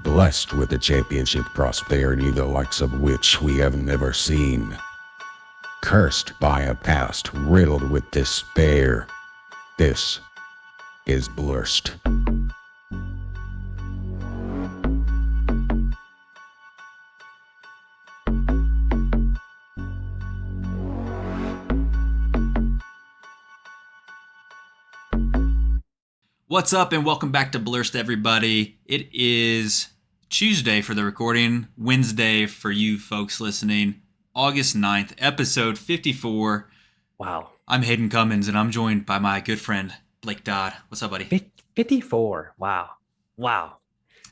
blessed with a championship prosperity the likes of which we have never seen, cursed by a past riddled with despair. This is Blursed. What's up, and welcome back to Blursed, everybody. It is Tuesday for the recording, Wednesday for you folks listening, August 9th, episode 54. Wow. I'm Hayden Cummins, and I'm joined by my good friend, Blake Dodd. What's up, buddy? 54. Wow.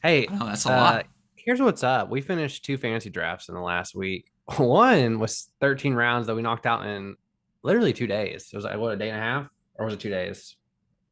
Hey, I know, that's a lot. here's what's up. We finished 2 fantasy drafts in the last week. One was 13 rounds that we knocked out in literally 2 days. It was like, what, a day and a half? Or was it 2 days?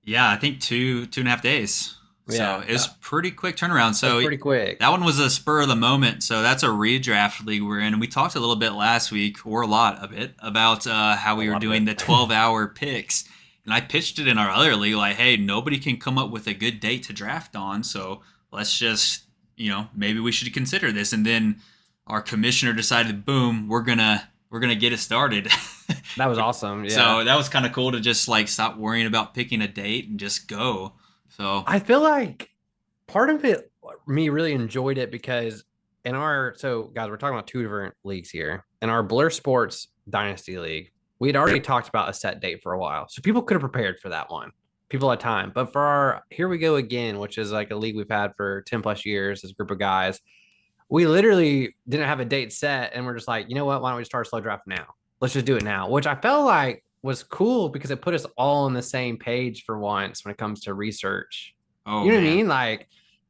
Yeah, I think two and a half days. So Yeah, it's pretty quick turnaround. That's So pretty quick. that one was a spur of the moment. So that's a redraft league we're in. And we talked a little bit last week, or a lot of it, about how we were doing the 12-hour picks. And I pitched it in our other league like, hey, nobody can come up with a good date to draft on. So let's just, maybe we should consider this. And then our commissioner decided, boom, we're gonna get it started. That was awesome. Yeah. So that was kind of cool to just like stop worrying about picking a date and just go. So I feel like part of it, me really enjoyed it because so guys, we're talking about two different leagues here. In our Blur Sports Dynasty League, we had already talked about a set date for a while. So people could have prepared for that one. People had time. But for our Here We Go Again, which is like a league we've had for 10 plus years, this group of guys, we literally didn't have a date set. And we're just like, you know what? Why don't we start a slow draft now? Let's just do it now, which I felt like was cool because it put us all on the same page for once when it comes to research. oh You know what I man. mean? Like,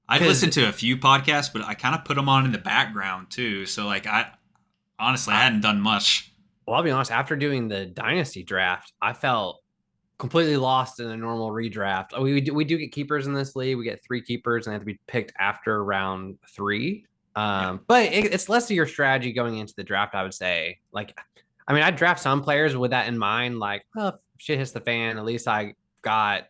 I've 'cause listened to a few podcasts, but I kind of put them on in the background too. So like I honestly I hadn't done much. well, I'll be honest, after doing the dynasty draft, I felt completely lost in a normal redraft. We do get keepers in this league. We get 3 keepers and they have to be picked after round 3. Yeah. But it's less of your strategy going into the draft, I would say. Like, I mean, I draft some players with that in mind. Like, well, if shit hits the fan, at least I got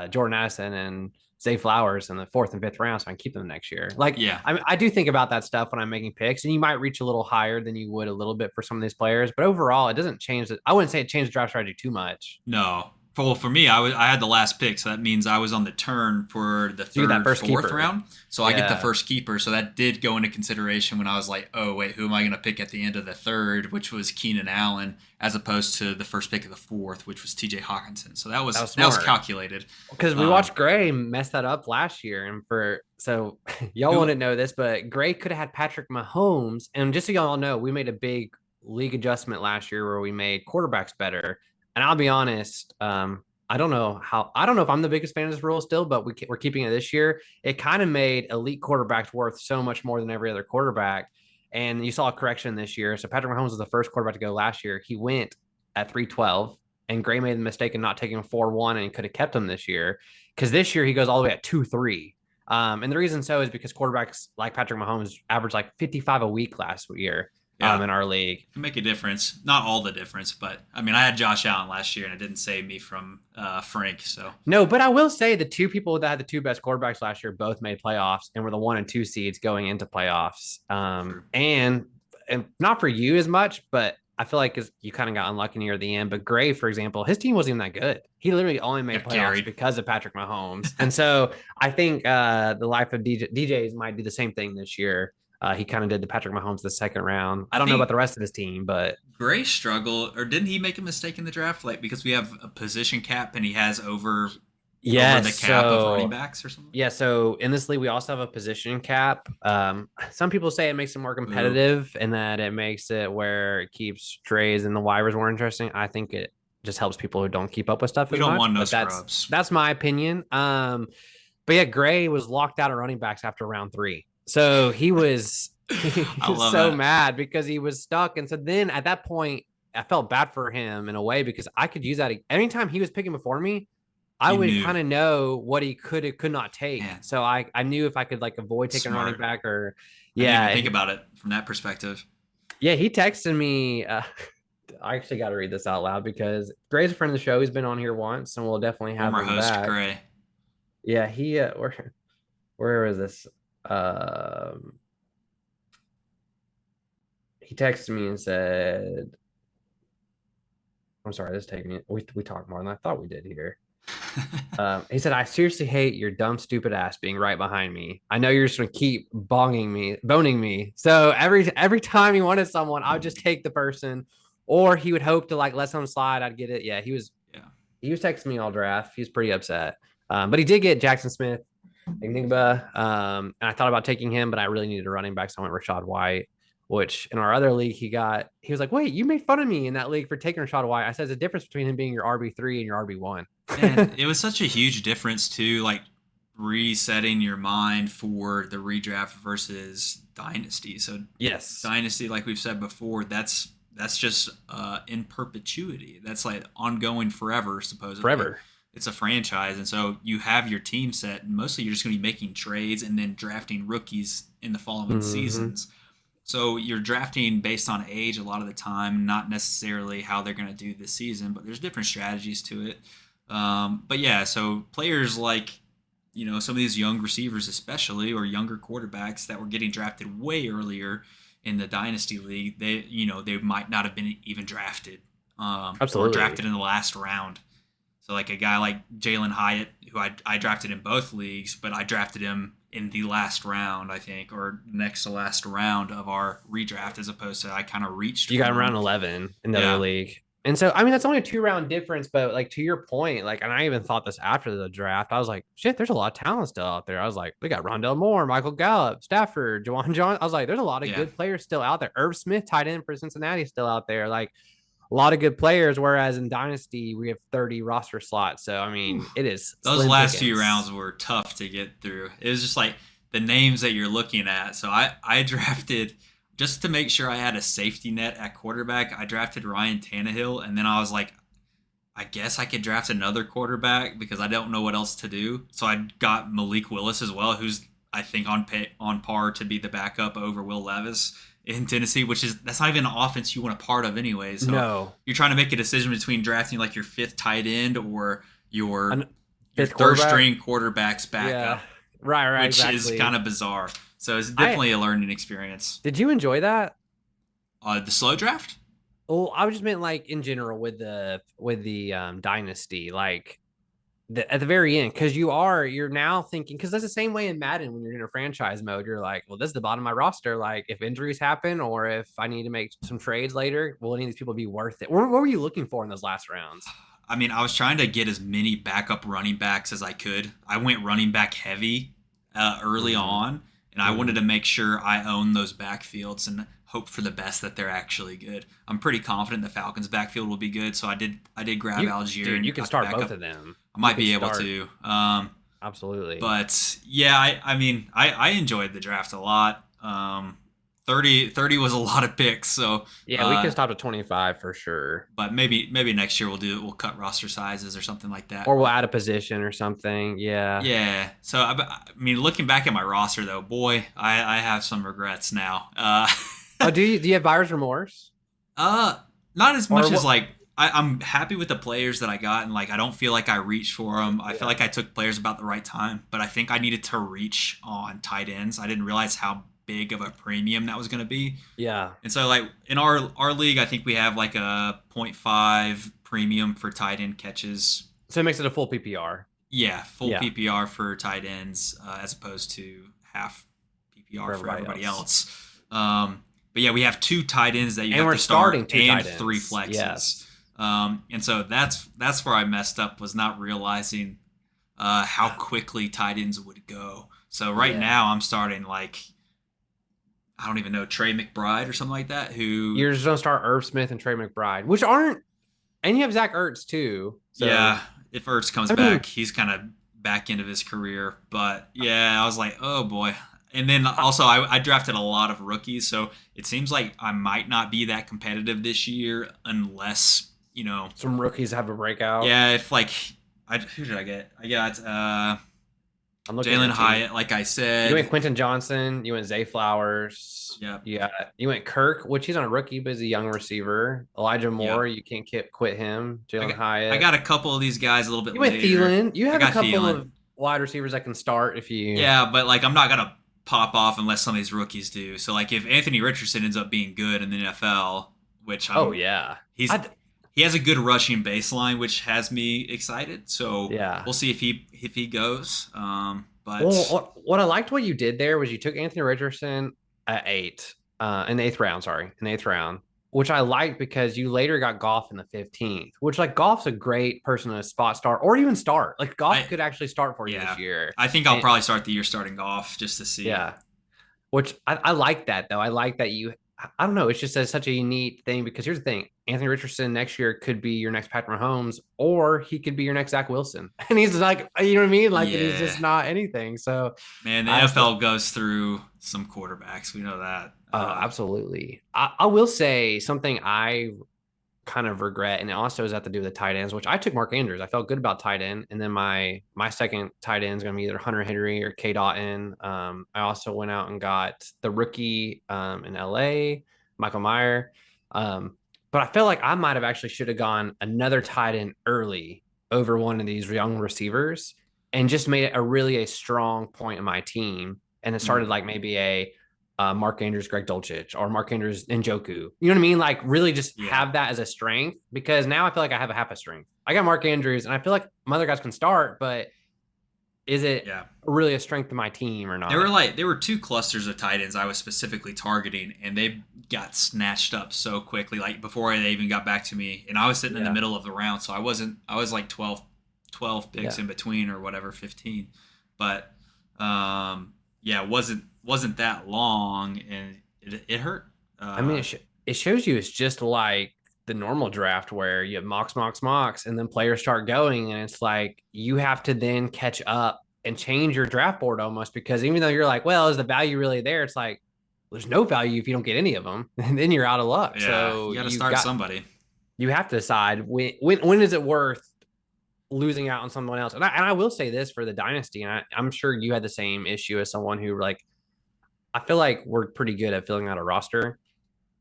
Jordan Addison and Zay Flowers in the 4th and 5th round, so I can keep them next year. Like, Yeah. I do think about that stuff when I'm making picks, and you might reach a little higher than you would a little bit for some of these players, but overall, it doesn't change it. I wouldn't say it changed the draft strategy too much. No. For me, I had the last pick, so that means I was on the turn for the So you get that third, first fourth keeper. round. So I get the Yeah. first keeper. So that did go into consideration when I was like, oh wait, who am I going to pick at the end of the third, which was Keenan Allen, as opposed to the first pick of the fourth, which was T.J. Hawkinson. So that was smart. calculated. Because we watched Gray mess that up last year, and so y'all wouldn't know this, but Gray could have had Patrick Mahomes, and just so y'all know, we made a big league adjustment last year where we made quarterbacks better. And I'll be honest, I don't know if I'm the biggest fan of this rule still, but we're keeping it this year. It kind of made elite quarterbacks worth so much more than every other quarterback. And you saw a correction this year. So Patrick Mahomes was the first quarterback to go last year. He went at 312, and Gray made the mistake of not taking him 4-1 and could have kept him this year. Because this year he goes all the way at 2-3. And the reason so is because quarterbacks like Patrick Mahomes averaged like 55 a week last year. Yeah. In our league. Can make a difference. Not all the difference, but I mean, I had Josh Allen last year, and it didn't save me from Frank. So No, but I will say the two people that had the two best quarterbacks last year both made playoffs and were the 1 and 2 seeds going into playoffs. And not for you as much, but I feel like you kind of got unlucky near the end. But Gray, for example, his team wasn't even that good. He literally only made playoffs because of Patrick Mahomes. And so I think the life of DJs might do the same thing this year. He kind of did the Patrick Mahomes the second round. I don't know about the rest of his team, but Gray struggled, or didn't he make a mistake in the draft? Like, because we have a position cap and he has over the cap of running backs or something? Yeah, so in this league, we also have a position cap. Some people say it makes it more competitive and that it makes it where it keeps Dre's and the waivers more interesting. I think it just helps people who don't keep up with stuff. We don't want no scrubs. That's my opinion. But yeah, Gray was locked out of running backs after round 3. So he was so mad because he was stuck. And so then at that point, I felt bad for him in a way because I could use that. Anytime he was picking before me, I would kind of know what he could not take. Yeah. So I knew if I could like avoid taking a running back or I didn't even think about it from that perspective. Yeah, he texted me. I actually got to read this out loud because Gray's a friend of the show. He's been on here once, and we'll definitely have him back. Gray. Yeah, he where is this? Um, he texted me and said, "I'm sorry, this is taking me. We talked more than I thought we did here." He said, "I seriously hate your dumb, stupid ass being right behind me. I know you're just gonna keep boning me. So every time he wanted someone, I would just take the person, or he would hope to like let someone slide. I'd get it. Yeah, Yeah. he was texting me all draft. He was pretty upset. But he did get Jackson Smith, Enigba. And I thought about taking him, but I really needed a running back, so I went Rashad White. Which in our other league, he was like, "Wait, you made fun of me in that league for taking Rashad White." I said, "There's a difference between him being your RB3 and your RB1." And it was such a huge difference too, like resetting your mind for the redraft versus dynasty. So Yes. dynasty, like we've said before, that's just in perpetuity. That's like ongoing forever, supposedly. Forever. It's a franchise, and so you have your team set, and mostly you're just going to be making trades and then drafting rookies in the following seasons. So you're drafting based on age a lot of the time, not necessarily how they're going to do this season, but there's different strategies to it. But yeah, so players like, some of these young receivers, especially, or younger quarterbacks that were getting drafted way earlier in the dynasty league, they might not have been even drafted, or Absolutely. drafted in the last round. So like a guy like Jalen Hyatt, who I drafted in both leagues, but I drafted him in the last round, I think, or next to last round of our redraft, as opposed to I kind of reached. You got him for round him. 11 in the Yeah. other league. And so, I mean, that's only a 2 round difference, but like to your point, like, and I even thought this after the draft, I was like, shit, there's a lot of talent still out there. I was like, we got Rondell Moore, Michael Gallup, Stafford, Juwan John. I was like, there's a lot of Yeah. good players still out there. Irv Smith, tight end for Cincinnati, still out there. Like a lot of good players. Whereas in Dynasty, we have 30 roster slots. So, I mean, it is those last few rounds were tough to get through. It was just like the names that you're looking at. So I drafted, just to make sure I had a safety net at quarterback, I drafted Ryan Tannehill, and then I was like, I guess I could draft another quarterback because I don't know what else to do. So I got Malik Willis as well, who's I think on par to be the backup over Will Levis in Tennessee, that's not even an offense you want a part of anyway. So No. you're trying to make a decision between drafting like your fifth tight end or your fifth third string quarterback's backup. Yeah. Right, which is kind of bizarre. So it's definitely a learning experience. Did you enjoy that? The slow draft? Oh, I just meant like in general with the dynasty, like at the very end, because you're now thinking, because that's the same way in Madden when you're in a franchise mode. You're like, well, this is the bottom of my roster. Like if injuries happen or if I need to make some trades later, will any of these people be worth it? What were you looking for in those last rounds? I mean, I was trying to get as many backup running backs as I could. I went running back heavy early on, and I wanted to make sure I own those backfields and hope for the best that they're actually good. I'm pretty confident the Falcons backfield will be good, so I did grab Algier. Dude, and you can start both of them. I might be able to. Absolutely. But yeah, I mean, I enjoyed the draft a lot. 30 was a lot of picks, so yeah, we can stop at 25 for sure. But maybe next year we'll cut roster sizes or something like that, or we'll add a position or something. Yeah. So I mean, looking back at my roster though, boy, I have some regrets now. Do you have buyer's remorse? Not as much as like I'm happy with the players that I got, and like I don't feel like I reached for them. I feel like I took players about the right time, but I think I needed to reach on tight ends. I didn't realize how big of a premium that was going to be. Yeah. And so like in our league, I think we have like a 0.5 premium for tight end catches. So it makes it a full PPR. Yeah, full PPR for tight ends as opposed to half PPR for everybody else. But yeah, we have 2 tight ends that you have to start and 3 flexes. Yes. And so that's where I messed up, was not realizing how quickly tight ends would go. So right now I'm starting like, I don't even know, Trey McBride or something like that. Who you're just gonna start Irv Smith and Trey McBride, which aren't, and you have Zach Ertz too. So. Yeah, if Ertz comes back, he's kind of back end of his career. But yeah, I was like, oh boy. And then also I drafted a lot of rookies, so it seems like I might not be that competitive this year unless some rookies have a breakout. Yeah, if like who did I get? I got Jalen Hyatt, like I said. You went Quentin Johnson. You went Zay Flowers. Yeah. You went Kirk, which he's on a rookie, but he's a young receiver. Elijah Moore, you can't quit him. Jalen Hyatt. I got a couple of these guys a little bit later. You went Thielen. You have a couple of wide receivers that can start if you. Yeah, but like I'm not gonna pop off unless some of these rookies do. So like if Anthony Richardson ends up being good in the NFL, which Oh yeah. he's he has a good rushing baseline, which has me excited. So Yeah. we'll see if he goes. But Well, what I liked what you did there was you took Anthony Richardson at 8, in the 8th round, sorry, in the 8th round, which I liked because you later got Goff in the 15th, which like Goff's a great person to spot start or even start. Like Goff could actually start for you this year. I think I'll probably start the year starting Goff just to see. Yeah. Which I like that though. I like that I don't know. It's just such a neat thing because here's the thing: Anthony Richardson next year could be your next Patrick Mahomes, or he could be your next Zach Wilson, and he's like, you know what I mean? Like, he's just not anything. So, man, the NFL goes through some quarterbacks. We know that. Absolutely. I will say something I kind of regret, and it also has to do with the tight ends, which I took Mark Andrews. I felt good about tight end, and then my second tight end is going to be either Hunter Henry or K. Dotton. I also went out and got the rookie in LA, Michael Meyer. But I felt like I might have actually should have gone another tight end early over one of these young receivers and just made it a strong point in my team. And it started like maybe a Mark Andrews, Greg Dulcich, or Mark Andrews, Njoku. You know what I mean? Like really just have that as a strength, because now I feel like I have a half a strength. I got Mark Andrews and I feel like my other guys can start, but is it really a strength of my team or not? There were 2 clusters of tight ends I was specifically targeting, and they got snatched up so quickly, like before they even got back to me. And I was sitting in the middle of the round, so I was like 12 picks in between or whatever, 15. But it wasn't that long, and it hurt. I mean, it shows you it's just like the normal draft where you have mocks, and then players start going, and it's like you have to then catch up and change your draft board almost, because even though you're like, well, is the value really there? It's like there's no value if you don't get any of them, and then you're out of luck. Yeah, so you got to start somebody. You have to decide when is it worth losing out on someone else. And I will say this for the dynasty, and I'm sure you had the same issue as someone who like, I feel like we're pretty good at filling out a roster,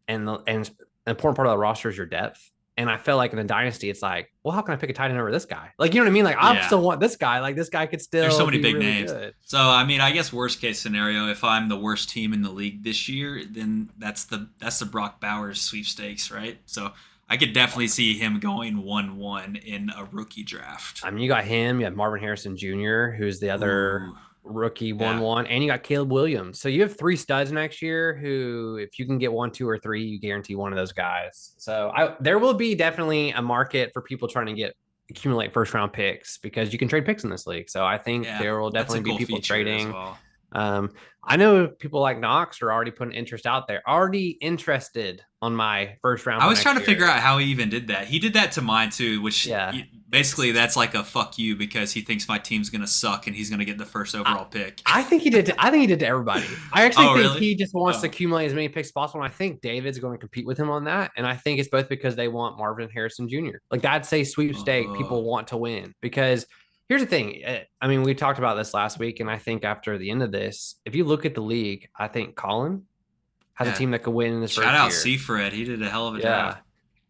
and an important part of the roster is your depth. And I feel like in the dynasty, it's like, well, how can I pick a tight end over this guy? Like, you know what I mean? Like, I still want this guy. Like, this guy could still. There's so many big really names. Good. So, I mean, I guess worst case scenario, if I'm the worst team in the league this year, then that's the Brock Bowers sweepstakes, right? So, I could definitely see him going 1-1 in a rookie draft. I mean, you got him. You have Marvin Harrison Jr., who's the other rookie 1-1, and you got Caleb Williams. So you have 3 studs next year who, if you can get 1, 2, or 3, you guarantee one of those guys. So there will be definitely a market for people trying to accumulate first round picks, because you can trade picks in this league. So I think there will definitely be people trading. I know people like Knox are already putting interest out there, already interested on my first round. I was trying to figure out how he even did that. He did that to mine too, which basically that's like a fuck you, because he thinks my team's gonna suck and he's gonna get the first overall pick. I think he did. I think he did to everybody. I actually think he just wants to accumulate as many picks as possible. And I think David's going to compete with him on that. And I think it's both because they want Marvin Harrison Jr. Like, that's a sweepstake. People want to win, because here's the thing. I mean, we talked about this last week, and I think after the end of this, if you look at the league, I think Colin has a team that could win in this first year. Shout out Seafred. He did a hell of a job.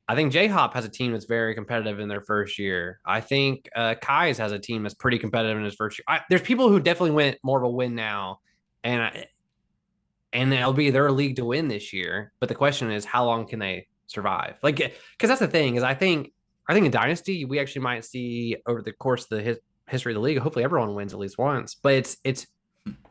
I think J-Hop has a team that's very competitive in their first year. I think Kai's has a team that's pretty competitive in his first year. There's people who definitely went more of a win now, and it'll be their league to win this year. But the question is, how long can they survive? Like, because that's the thing is, I think in Dynasty, we actually might see over the course of the history of the league, hopefully everyone wins at least once. But it's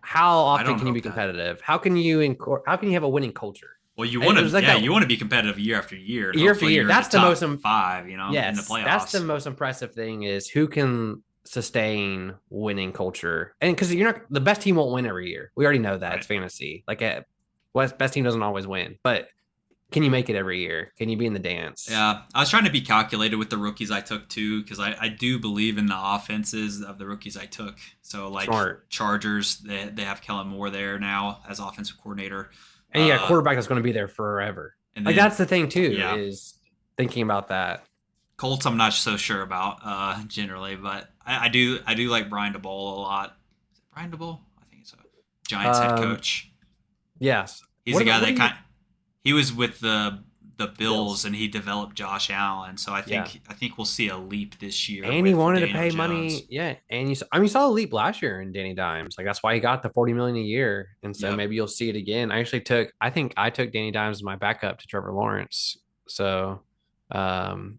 how often can you be competitive? How can you have a winning culture? Well, you want to, you want to be competitive year after year. Year after year. That's the most 5, in the playoffs. That's the most impressive thing, is who can sustain winning culture. And because the best team won't win every year. We already know that. Right. It's fantasy. Like, best team doesn't always win, but can you make it every year? Can you be in the dance? Yeah, I was trying to be calculated with the rookies I took too, because I do believe in the offenses of the rookies I took. So like Smart. Chargers, they have Kellen Moore there now as offensive coordinator. And you got a quarterback that's going to be there forever. And then, that's the thing too, is thinking about that. Colts, I'm not so sure about generally, but I do like Brian DeBoll a lot. Is it Brian DeBoll? I think it's a Giants head coach. Yes, he's the guy that he was with the the Bills and he developed Josh Allen. So Yeah. I think we'll see a leap this year And he with wanted to Daniel pay Jones. money. Yeah. And you saw a leap last year in Danny Dimes. Like that's why he got the 40 million a year. And so Yep. maybe you'll see it again. I think I took Danny Dimes as my backup to Trevor Lawrence. So I don't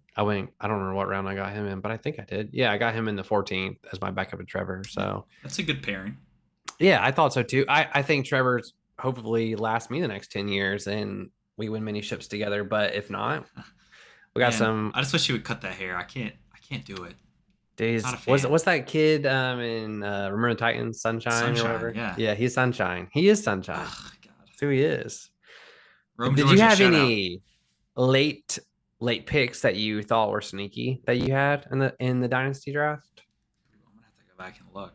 remember what round I got him in, but I think I did. Yeah, I got him in the 14th as my backup to Trevor. Yeah. So That's a good pairing. yeah, I thought so too. I think Trevor's hopefully last me the next 10 years and we win many ships together. But if not, we got Man, some I just wish he would cut that hair. I can't do it. days. Not a fan. What's that kid in Remember the Titans, Sunshine or Sunshine, whatever? yeah. Yeah, he's Sunshine. He is Sunshine. Oh God. That's who he is. Rome Did you Georgia, have shout out. any late late picks that you thought were sneaky that you had in the dynasty draft? I'm gonna have to go back and look.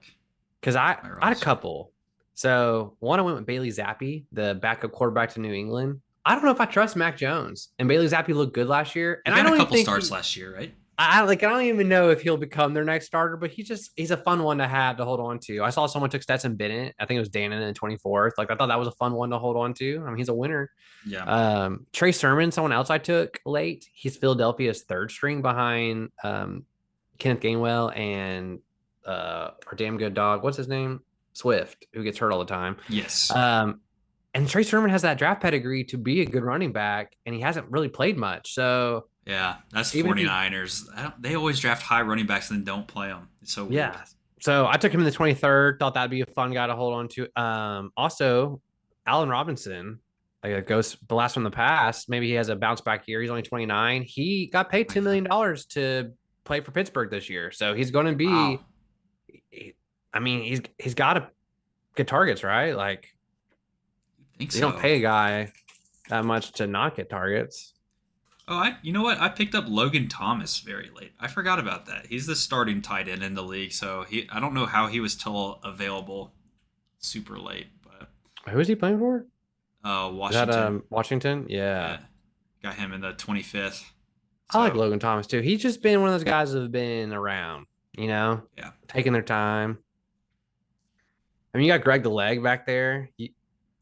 Because My I had a roster. couple. So one I went with Bailey Zappi, the backup quarterback to New England. I don't know if I trust Mac Jones. And Bailey Zappi looked good last year. He And I got a don't even couple think starts last year, right? I don't even know if he'll become their next starter, but he's a fun one to have to hold on to. I saw someone took Stetson Bennett. I think it was Dannon in the 24th. Like I thought that was a fun one to hold on to. I mean, he's a winner. Yeah. Trey Sermon, someone else I took late. He's Philadelphia's third string behind Kenneth Gainwell and our damn good dog. What's his name? Swift, who gets hurt all the time. Yes. And Trey Sermon has that draft pedigree to be a good running back, and he hasn't really played much. So Yeah, that's even if 49ers. They always draft high running backs and then don't play them. It's so weird. yeah. So I took him in the 23rd. Thought that'd be a fun guy to hold on to. Also, Allen Robinson, like a ghost blast from the past. Maybe he has a bounce back year. He's only 29. He got paid $10 million to play for Pittsburgh this year. So he's going to Wow. be. I mean, he's got to get targets, right? Like I think you so. don't pay a guy that much to not get targets. Oh, you know what? I picked up Logan Thomas very late. I forgot about that. He's the starting tight end in the league, so I don't know how he was still available super late, but Who is he playing for? Is that Washington. Washington? Yeah, Yeah. got him in the 25th. I like So Logan Thomas too. He's just been one of those guys that have been around, yeah, taking their time. I mean, you got Greg the Leg back there.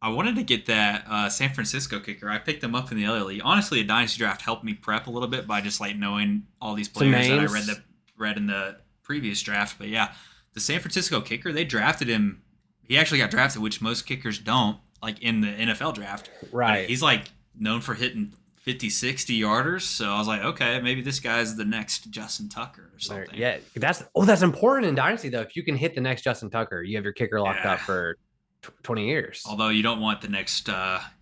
I wanted to get that San Francisco kicker. I picked him up in the other league. Honestly, a dynasty draft helped me prep a little bit by just like knowing all these Some players that I names. read in the previous draft. But yeah, the San Francisco kicker, they drafted him. He actually got drafted, which most kickers don't, like in the NFL draft. But Right. he's like known for hitting 50, 60 yarders. So I was like, okay, maybe this guy's the next Justin Tucker or something. Yeah, that's important in Dynasty though. If you can hit the next Justin Tucker, you have your kicker locked Yeah. up for 20 years. Although you don't want the next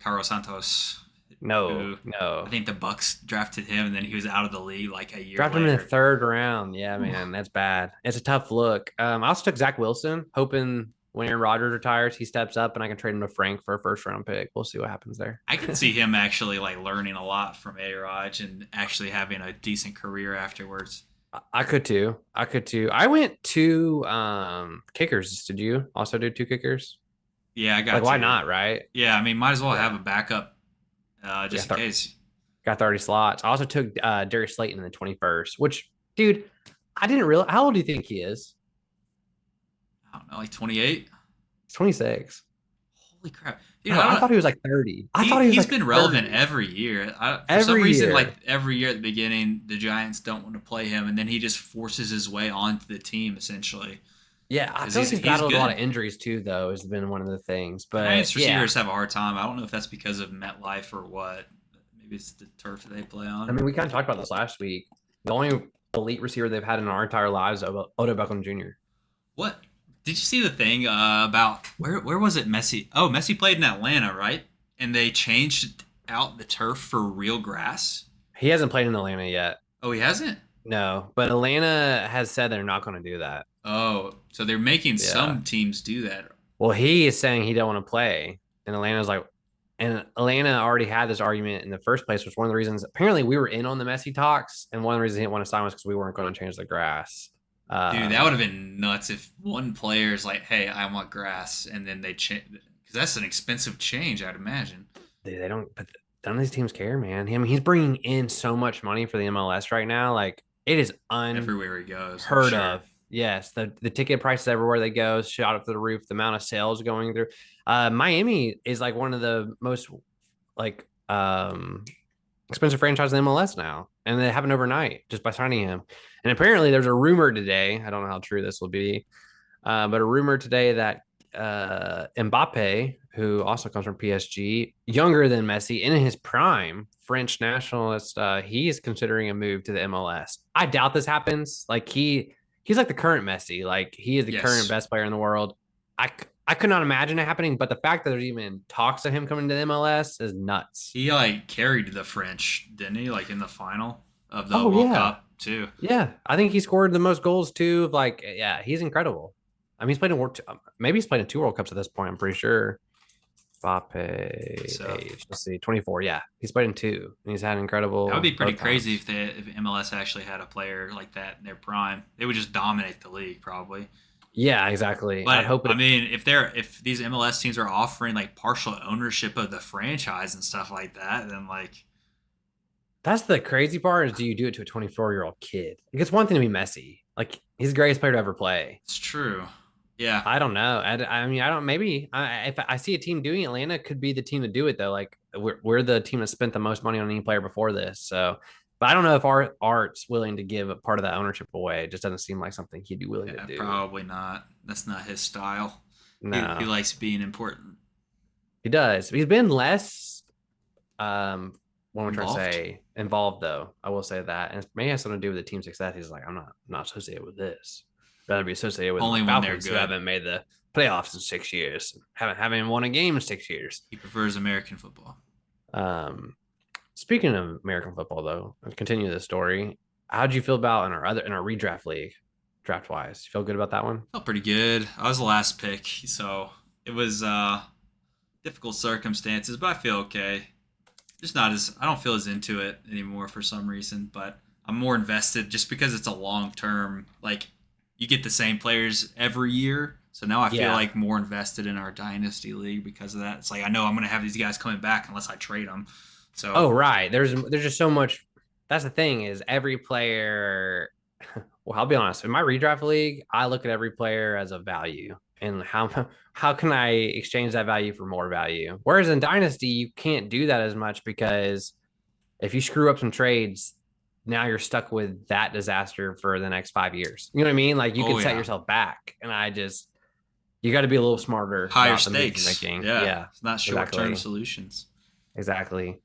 Carlos Santos. No, Who, no. I think the Bucks drafted him, and then he was out of the league like a year Dropped him later. in the third round. Yeah, man, that's bad. It's a tough look. I also took Zach Wilson, hoping when Aaron Rodgers retires, he steps up and I can trade him to Frank for a first round pick. We'll see what happens there. I could see him actually like learning a lot from A-Raj and actually having a decent career afterwards. I could too. I went two kickers. Did you also do two kickers? Yeah, I got Like, why to. not, right? Yeah, I mean, might as well Yeah. have a backup just in case. Got 30 slots. I also took Darius Slayton in the 21st, which, dude, I didn't realize. How old do you think he is? I don't know, like 28. He's 26. Holy crap, dude! I thought he was like 30. I thought he's like been relevant 30. every year. For Every some reason, year. like every year at the beginning, the Giants don't want to play him, and then he just forces his way onto the team essentially. Yeah, I 'Cause feel like he's battled a lot of good. injuries too, though, has been one of the things. But Giants yeah, receivers have a hard time. I don't know if that's because of MetLife or what. Maybe it's the turf that they play on. I mean, we kind of talked about this last week. The only elite receiver they've had in our entire lives is Odell Beckham Jr. What did you see the thing about where was it? Messi. Oh, Messi played in Atlanta, right? And they changed out the turf for real grass. He hasn't played in Atlanta yet. Oh, he hasn't. No, but Atlanta has said they're not going to do that. Oh, so they're making Yeah. some teams do that. Well, he is saying he don't want to play, and Atlanta's like, and Atlanta already had this argument in the first place, which one of the reasons apparently we were in on the Messi talks, and one of the reasons he didn't want to sign was because we weren't going to change the grass. Dude, that would have been nuts if one player's like, "Hey, I want grass," and then they change because that's an expensive change, I'd imagine. Dude, they don't. But none of these teams care, man. I mean, he's bringing in so much money for the MLS right now. Like it is Everywhere he goes, I'm unheard sure. of. Yes, the ticket prices everywhere they go shot up to the roof. The amount of sales going through. Miami is like one of the most like expensive franchise in MLS now, and they happened overnight just by signing him. And apparently, there's a rumor today. I don't know how true this will be, but a rumor today that Mbappe, who also comes from PSG, younger than Messi, in his prime, French nationalist, he is considering a move to the MLS. I doubt this happens. Like he's like the current Messi. Like he is the current Yes. best player in the world. I could not imagine it happening, but the fact that there's even talks of him coming to the MLS is nuts. He like carried the French, didn't he? Like in the final of the Oh World yeah, Cup too. yeah. I think he scored the most goals too. Like yeah, he's incredible. I mean, he's played in maybe he's played in two World Cups at this point. I'm pretty sure. Mbappe So age. Let's see, 24. Yeah, he's played in two, and he's had that would incredible be pretty both crazy times. if MLS actually had a player like that in their prime. They would just dominate the league probably. Yeah, exactly. I'd But hope I it. mean, if these MLS teams are offering like partial ownership of the franchise and stuff like that, then like That's the crazy part. Is do you do it to a 24-year-old kid? Like, it's one thing to be Messi. Like he's the greatest player to ever play. it's true. Yeah, I don't know. I mean, I don't. Maybe if I see a team doing it, Atlanta could be the team to do it though. Like we're the team that spent the most money on any player before this. So, but I don't know if Art's willing to give a part of that ownership away. It just doesn't seem like something he'd be willing to yeah, do. probably not. That's not his style. He No, likes being important, he does. He's been less what we're trying to involved. say, involved though. I will say that, and it may have something to do with the team success. He's like, I'm not associated with this. I'd rather be associated with my Only when they're Falcons, who good. haven't made the playoffs in 6 years, haven't won a game in 6 years. He prefers American football. Um, Speaking of American football, though, let's continue the story. How'd you feel about in our redraft league, draft wise? You feel good about that one? Felt pretty good. I was the last pick, so it was difficult circumstances, but I feel okay. Just not as I don't feel as into it anymore for some reason, but I'm more invested just because it's a long term. Like you get the same players every year, so now I feel Yeah. like more invested in our dynasty league because of that. It's like I know I'm gonna have these guys coming back unless I trade them. So Oh, right. There's just so much. That's the thing is every player. Well, I'll be honest. In my redraft league, I look at every player as a value and how can I exchange that value for more value? Whereas in Dynasty, you can't do that as much because if you screw up some trades, now you're stuck with that disaster for the next 5 years. You know what I mean? Like you can oh set yeah, yourself back, and you got to be a little smarter higher about the moves you're stakes. making. Yeah, Yeah, it's not short term exactly. solutions. Exactly.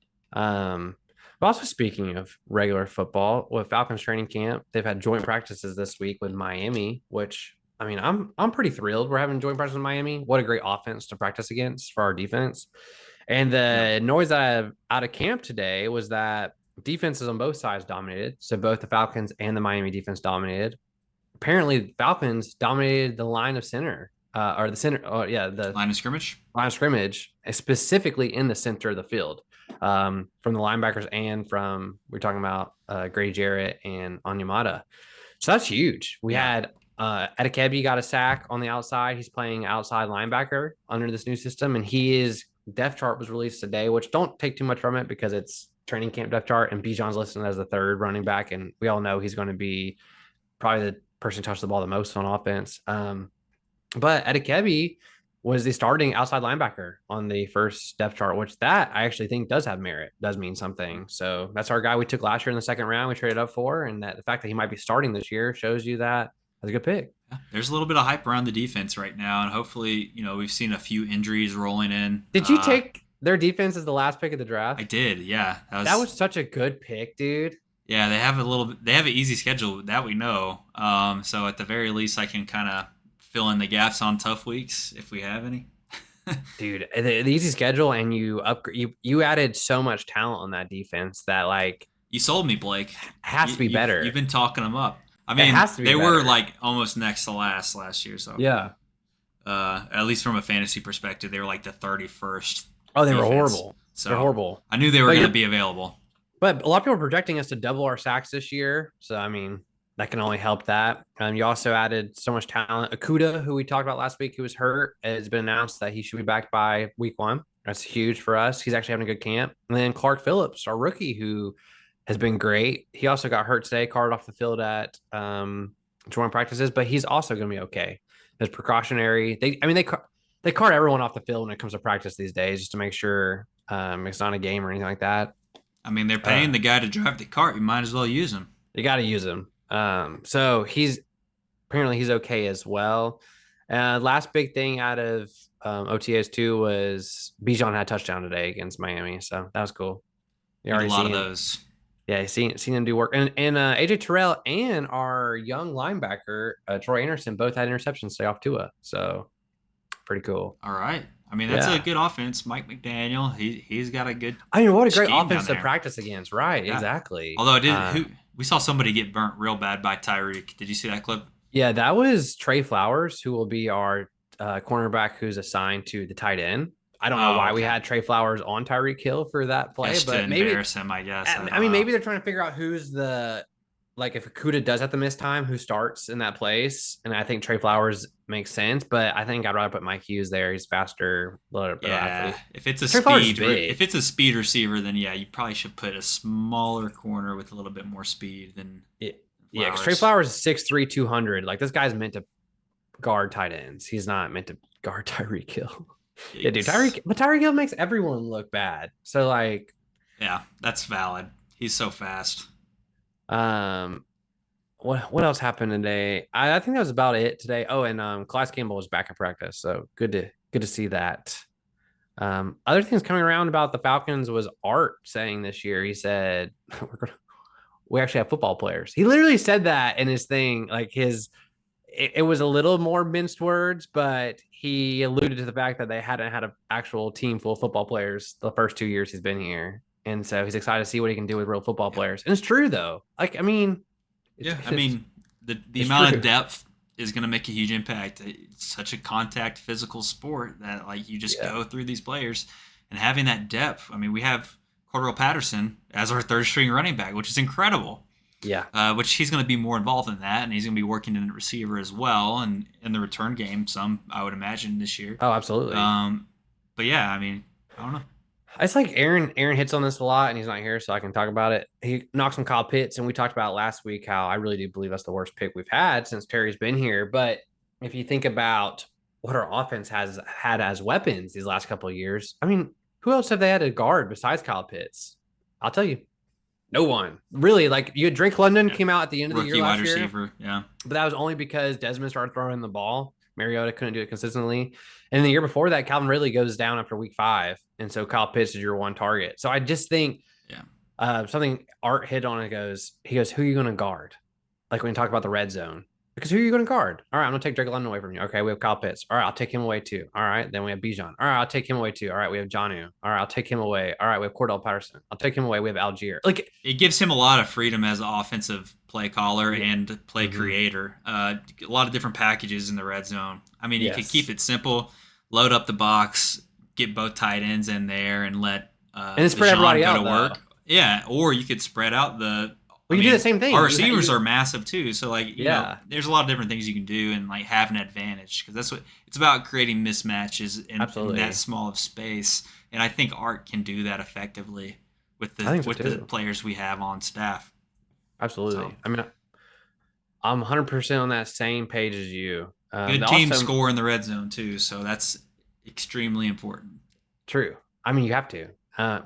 But also speaking of regular football, with Falcons training camp, they've had joint practices this week with Miami, which I mean, I'm pretty thrilled we're having joint practice with Miami. What a great offense to practice against for our defense. And Yeah. the noise that I have out of camp today was that defenses on both sides dominated. So both the Falcons and the Miami defense dominated. Apparently, Falcons dominated the line of center, or the center. Oh, yeah, the Line of scrimmage. line of scrimmage, specifically in the center of the field, from the linebackers and from we're talking about Grady Jarrett and Onyemata. So that's huge. We Yeah. had Adekebi got a sack on the outside. He's playing outside linebacker under this new system, and he is depth chart was released today, which don't take too much from it because it's training camp depth chart, and Bijan's listed as the third running back, and we all know he's going to be probably the person who touched the ball the most on offense. But Adekebi was the starting outside linebacker on the first depth chart, which that I actually think does have merit, does mean something. So that's our guy we took last year in the second round. We traded up for, and that the fact that he might be starting this year shows you that that's a good pick. Yeah. There's a little bit of hype around the defense right now, and hopefully, we've seen a few injuries rolling in. Did you take their defense as the last pick of the I draft? did, yeah. That was such a good pick, dude. Yeah. They have an easy schedule that we know. So at the very least, I can kind of fill in the gaps on tough weeks if we have any. Dude, the easy schedule, and you added so much talent on that defense that like You sold me, Blake. has to be You've better. been talking them up. I It mean, has to be they were better. like almost next to last year. So Yeah. at least from a fantasy perspective, they were like the 31st Oh, they were defense. horrible. They're So horrible. I knew they were But going to you're be available. But a lot of people are projecting us to double our sacks this year. So, I mean, that can only help that. You also added so much talent. Akuda, who we talked about last week, who was hurt, it's been announced that he should be back by week 1. That's huge for us. He's actually having a good camp. And then Clark Phillips, our rookie, who has been great. He also got hurt today, carted off the field at joint practices, but he's also going to be okay. It's precautionary. They cart everyone off the field when it comes to practice these days just to make sure it's not a game or anything like that. I mean, they're Uh, paying the guy to drive the cart. You might as well use him. you got to use him. So he's okay as well. Last big thing out of OTAs too was Bijan had a touchdown today against Miami, so that was cool. You Need a already lot of seen, those. yeah, seen him do work, and AJ Terrell and our young linebacker Troy Anderson both had interceptions stay off Tua, so pretty cool. All right. I mean, that's a Yeah, good offense. Mike McDaniel, he's got a good I mean, what a great scheme down offense to there. practice against, right? Yeah. Exactly. Although we saw somebody get burnt real bad by Tyreek. Did you see that clip? Yeah, that was Trey Flowers, who will be our cornerback who's assigned to the tight end. I don't know Oh, why we okay. had Trey Flowers on Tyreek Hill for that play, Just to but maybe, embarrass him, I guess. I I don't mean, know. maybe they're trying to figure out who's like if Akuda does have to miss time, who starts in that place. And I think Trey Flowers makes sense, but I think I'd rather put Mike Hughes there. He's faster, better Yeah, athlete. if it's a Trey Flowers is if big. it's a speed receiver, then yeah, you probably should put a smaller corner with a little bit more speed than Yeah, yeah, because Trey Flowers. Flowers is 6'3", 200. Like this guy's meant to guard tight ends. He's not meant to guard Tyreek Hill. Yeah, dude, Yikes. But Tyreek Hill makes everyone look bad. So like, Yeah, that's valid. He's so fast. um, what else happened today? I think that was about it today. Oh, and Class Campbell was back in practice, so good to see that. Other things coming around about the Falcons was Art saying this year. He said we actually have football players. He literally said that in his thing, like it was a little more minced words, but he alluded to the fact that they hadn't had an actual team full of football players the first 2 years he's been here. And so he's excited to see what he can do with real football Yeah. players. And it's true though. Like, I mean, Yeah, I mean, the it's amount of true. depth is going to make a huge impact. It's such a contact physical sport that like you just Yeah. go through these players and having that depth. I mean, we have Cordell Patterson as our third string running back, which is incredible. Yeah. Which he's going to be more involved in that, and he's going to be working in the receiver as well, and in the return game, some I would imagine this year. Oh, absolutely. But yeah, I mean, I don't know. It's like Aaron hits on this a lot, and he's not here, so I can talk about it. He knocks on Kyle Pitts, and we talked about last week how I really do believe that's the worst pick we've had since Terry's been here. But if you think about what our offense has had as weapons these last couple of years, I mean, who else have they had to guard besides Kyle Pitts? I'll tell you, no one really. Like you had Drake London Yeah. came out at the end of the year Rookie wide last year, receiver, yeah. but that was only because Desmond started throwing the ball. Mariota couldn't do it consistently. And the year before that, Calvin Ridley goes down after week 5. And so Kyle Pitts is your one target. So I just think something Art hit on it he goes, who are you going to guard? Like when you talk about the red zone, because who are you going to guard? All right, I'm going to take Drake London away from you. Okay, we have Kyle Pitts. All right, I'll take him away too. All right, then we have Bijan. All right, I'll take him away too. All right, we have Jonnu. All right, I'll take him away. All right, we have Cordell Patterson. I'll take him away. We have Algier. Like It gives him a lot of freedom as an offensive play caller Yeah. and play creator. A lot of different packages in the red zone. I mean, you could keep it simple, load up the box, get both tight ends in there, and let and then spread everybody out, though. Yeah, or you could spread out the. Well, you do the same thing. Our receivers are massive too, so like you know, Yeah. there's a lot of different things you can do and like have an advantage because that's what it's about, creating mismatches in that small of space. And I think Art can do that effectively with the players we have on staff. Absolutely. So, I mean, I'm 100% on that same page as you. good team score in the red zone too, so that's extremely important. True. I mean, you have to.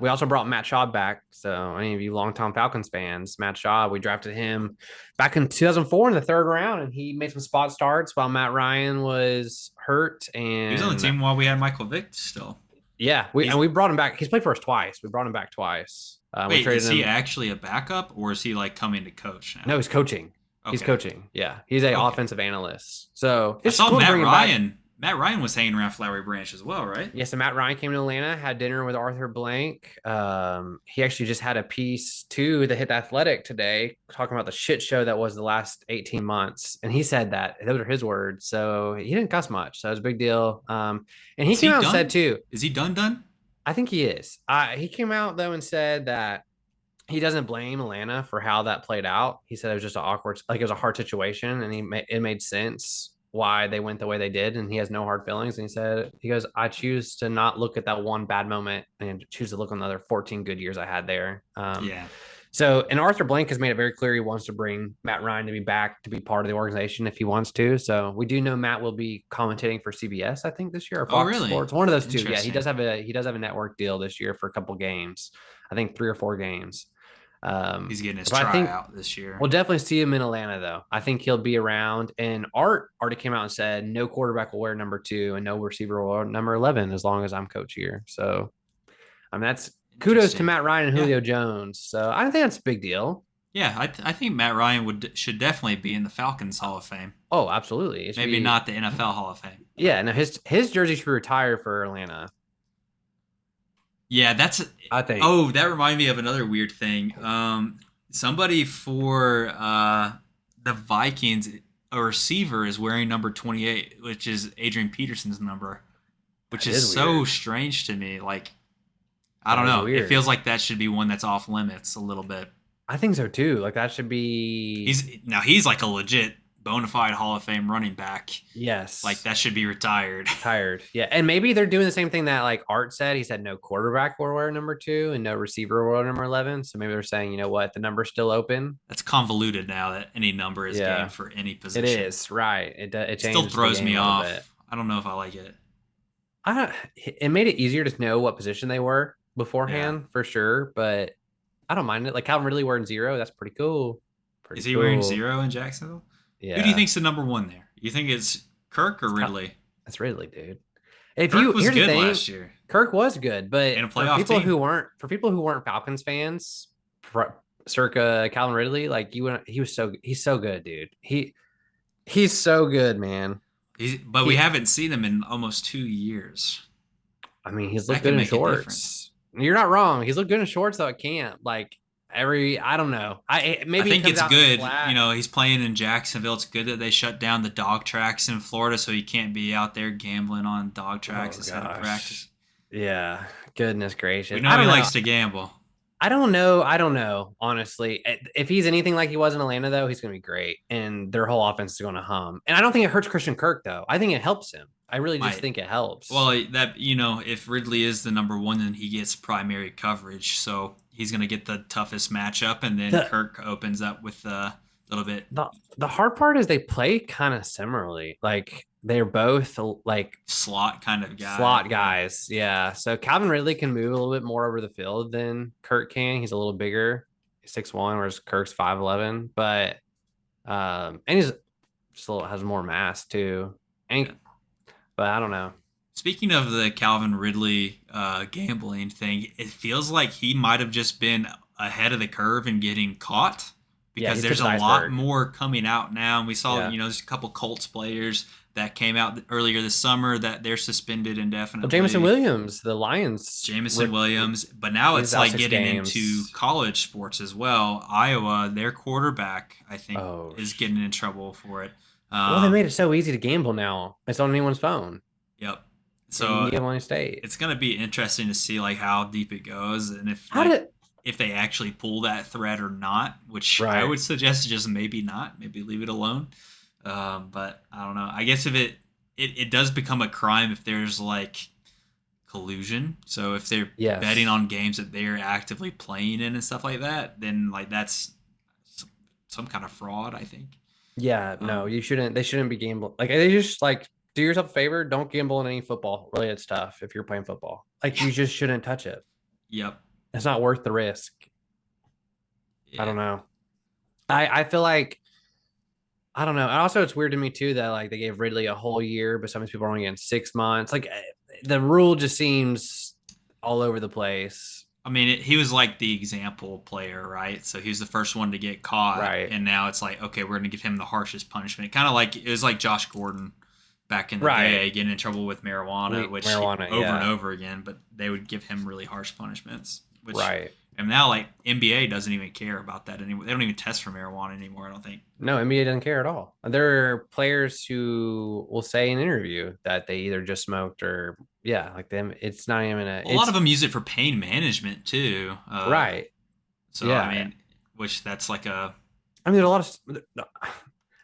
We also brought Matt Schaub back. So any of you longtime Falcons fans, Matt Schaub, we drafted him back in 2004 in the 3rd round, and he made some spot starts while Matt Ryan was hurt. And he was on the team while we had Michael Vick still. Yeah, we brought him back. He's played for us twice. We brought him back twice. Wait, is he actually a backup, or is he like coming to coach now? No, he's coaching. Okay. He's coaching. Yeah, he's a offensive analyst. So it's cool Matt Ryan. Matt Ryan was hanging around Flowery Branch as well, right? Yeah, so Matt Ryan came to Atlanta, had dinner with Arthur Blank. He actually just had a piece too that hit The Athletic today, talking about the shit show that was the last 18 months. And he said that those are his words. So he didn't cuss much. So it was a big deal. And he came out and said too. Is he done? I think he is. He came out though and said that he doesn't blame Atlanta for how that played out. He said it was just it was a hard situation, and it made sense why they went the way they did, and he has no hard feelings. And he goes, I choose to not look at that one bad moment and choose to look on the other 14 good years I had there. Yeah. So, and Arthur Blank has made it very clear he wants to bring Matt Ryan to be back to be part of the organization if he wants to. So, we do know Matt will be commentating for CBS, I think, this year, or Oh, Fox really? Sports, one of those two. Yeah, Interesting. he does have a network deal this year for a couple games. I think 3 or 4 games. He's getting his But I think tryout this year. we'll definitely see him in Atlanta, though. I think he'll be around. And Art already came out and said no quarterback will wear number 2 and no receiver will wear number 11 as long as I'm coach here. So, I mean, that's kudos to Interesting. Matt Ryan and Yeah. Julio Jones. So, I think that's a big deal. Yeah, I think Matt Ryan should definitely be in the Falcons Hall of Fame. Oh, absolutely. It should Maybe be. not the NFL Hall of Fame. Yeah, no, his jersey should be retired for Atlanta. Yeah, that's. I think. Oh, that reminded me of another weird thing. Somebody for the Vikings, a receiver is wearing number 28, which is Adrian Peterson's number, which That is is so weird. strange to me. Like, I That don't is know. It weird. feels like that should be one that's off limits a little bit. I think so too. Like that should be. He's like a legit bona fide Hall of Fame running back. Like Yes. that should be retired. Tired. Yeah, and maybe they're doing the same thing that like Art said. He said no quarterback will wear number 2 and no receiver will wear number 11. So maybe they're saying, you know what, the number's still open. That's convoluted now that any number is game Yeah, for any it position. is right. It It still changed the throws game me a little off. bit. I don't know if I like it. I don't. It made it easier to know what position they were Yeah. beforehand for sure, but I don't mind it. Like Calvin Ridley wearing 0. That's pretty cool. Is Pretty he wearing cool. 0 in Jacksonville? Who do you Yeah. think's the number one there? You think it's Kirk or Ridley? That's Ridley, dude. If Kirk you was here's the good thing, last year Kirk was good, but and a playoff team. for people who weren't Falcons fans, circa Calvin Ridley, like he's so good, dude. He's so good, man. But we He haven't seen him in almost 2 years. I mean, he's That looked could good in make a difference. shorts. You're not wrong. He's looked good in shorts though at camp. Like I don't know. I Maybe it think comes it's out in good. flat. He's playing in Jacksonville. It's good that they shut down the dog tracks in Florida so he can't be out there gambling on dog tracks Oh instead of gosh. practice. Yeah. Goodness gracious. We know I he don't know. likes to gamble. I don't know. I don't know, honestly. If he's anything like he was in Atlanta, though, he's going to be great. And their whole offense is going to hum. And I don't think it hurts Christian Kirk, though. I think it helps him. I really just Might. think it helps. Well, if Ridley is the number one, then he gets primary coverage. So he's going to get the toughest matchup, and then The, Kirk opens up with a little bit the, the hard part is they play kind of similarly. Like, they're both like slot kind of guy. slot guys. Yeah. So Calvin Ridley can move a little bit more over the field than Kirk can. He's a little bigger, 6'1", whereas Kirk's 5'11". But, and he's still has more mass, too. And Yeah. But I don't know. Speaking of the Calvin Ridley gambling thing, it feels like he might have just been ahead of the curve in getting caught Yeah, because he's there's just a an lot iceberg. more coming out now. And we saw, Yeah. there's a couple Colts players that came out earlier this summer that they're suspended Well, indefinitely. Jameson Williams, the Lions. Jameson Williams, but now He's it's out like 6 getting games. into college sports as well. Iowa, their quarterback, I think, Oh, is getting in trouble for it. well, they made it so easy to gamble now. It's on anyone's phone. Yep. So you can So gamble on state. it's gonna be interesting to see like how deep it goes and How did if they actually pull that thread or not. Which I right? would suggest just maybe not, maybe leave it alone. But I don't know. I guess if it does become a crime if there's like collusion. So if they're Yes. betting on games that they're actively playing in and stuff like that, then like that's some kind of fraud, I think. Yeah, no, Um, you shouldn't. They shouldn't be gambling. Like they just like do yourself a favor. Don't gamble in any football related stuff if you're playing football. Like you just shouldn't touch it. Yep. It's not worth the risk. I Yeah. don't know. I feel like I don't know. And also, it's weird to me too that like they gave Ridley a whole year, but some of these people are only getting 6 months. Like the rule just seems all over the place. I mean, he was like the example player, right? So he was the first one to get caught, Right. and now it's like, okay, we're going to give him the harshest punishment. Kind of like it was like Josh Gordon back in the Right. day getting in trouble with marijuana, which Marijuana, over yeah. and over again, but they would give him really harsh punishments. Which, Right. And now, like NBA doesn't even care about that anymore. They don't even test for marijuana anymore. I don't think. No, NBA doesn't care at all. There are players who will say in an interview that they either just smoked or yeah, like them. It's not even A lot of them use it for pain management too. right. So Yeah. I mean, which that's like a I mean, there's a lot of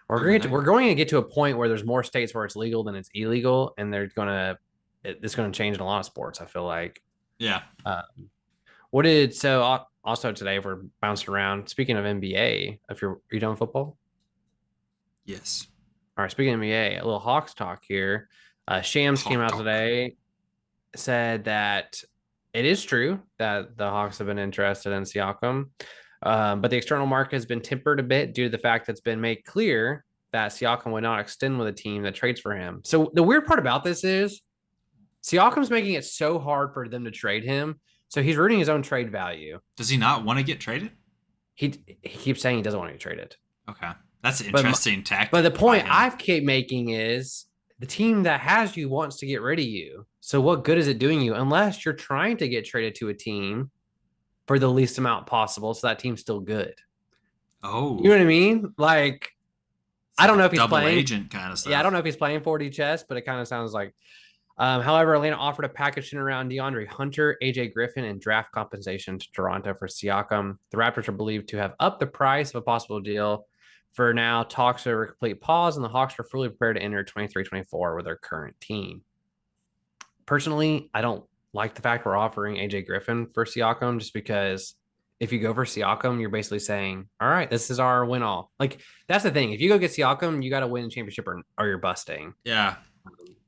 Proven thing. we're going to get to a point where there's more states where it's legal than it's illegal, and it's going to change in a lot of sports. I feel like yeah. uh, What did so also today we're bouncing around. Speaking of NBA, if you're are you done with football? Yes. All right, speaking of NBA, a little Hawks talk here. Shams came Hawk out talk. today, said that it is true that the Hawks have been interested in Siakam, but the external market has been tempered a bit due to the fact that it's been made clear that Siakam would not extend with a team that trades for him. So the weird part about this is Siakam's making it so hard for them to trade him. So he's rooting his own trade value. Does he not want to get traded? He keeps saying he doesn't want to get traded. Okay. That's an But interesting but the tactic by point him. I keep making is the team that has you wants to get rid of you. So what good is it doing you unless you're trying to get traded to a team for the least amount possible so that team's still good. You know Oh, what I mean? Like it's I like don't a know if he's double playing. agent kind of Yeah, I don't stuff. know if he's playing 40 chess, but it kind of sounds like. However, Atlanta offered a package in around DeAndre Hunter, AJ Griffin, and draft compensation to Toronto for Siakam. The Raptors are believed to have upped the price of a possible deal. For now, talks are a complete pause, and the Hawks are fully prepared to enter 23-24 with their current team. Personally, I don't like the fact we're offering AJ Griffin for Siakam just because if you go for Siakam, you're basically saying, all right, this is our win all. Like, that's the thing. If you go get Siakam, you got to win the championship or you're busting. Yeah.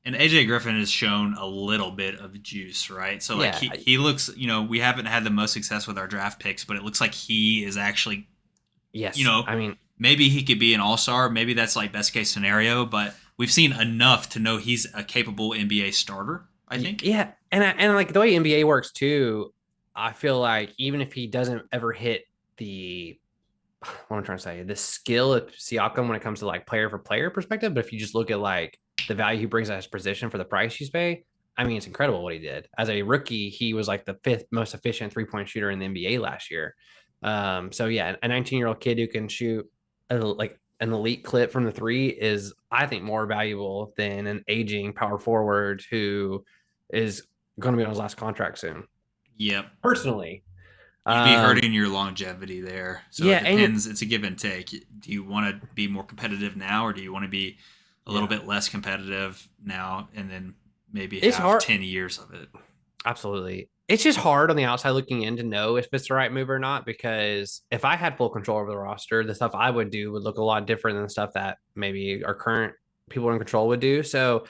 And AJ Griffin has shown a little bit of juice, right? So like Yeah. he looks, we haven't had the most success with our draft picks, but it looks like he is actually, you Yes. know, I mean, maybe he could be an all-star, maybe that's like best case scenario, but we've seen enough to know he's a capable NBA starter, I think. yeah. And like the way NBA works too, I feel like even if he doesn't ever hit the what I'm trying to say, the skill of Siakam when it comes to like player for player perspective. But if you just look at like the value he brings at his position for the price he's paid, I mean, it's incredible what he did. As a rookie, he was like the fifth most efficient 3-point shooter in the NBA last year. So yeah, a 19-year-old kid who can shoot like an elite clip from the three is, I think, more valuable than an aging power forward who is going to be on his last contract soon. Yep. Personally, You'd be um, hurting your longevity there. So it yeah, and depends. It's a give and take. Do you want to be more competitive now, or do you want to be a little yeah, bit less competitive now and then maybe it's have hard. 10 years of it? Absolutely. It's just hard on the outside looking in to know if it's the right move or not, because if I had full control over the roster, the stuff I would do would look a lot different than the stuff that maybe our current people in control would do. So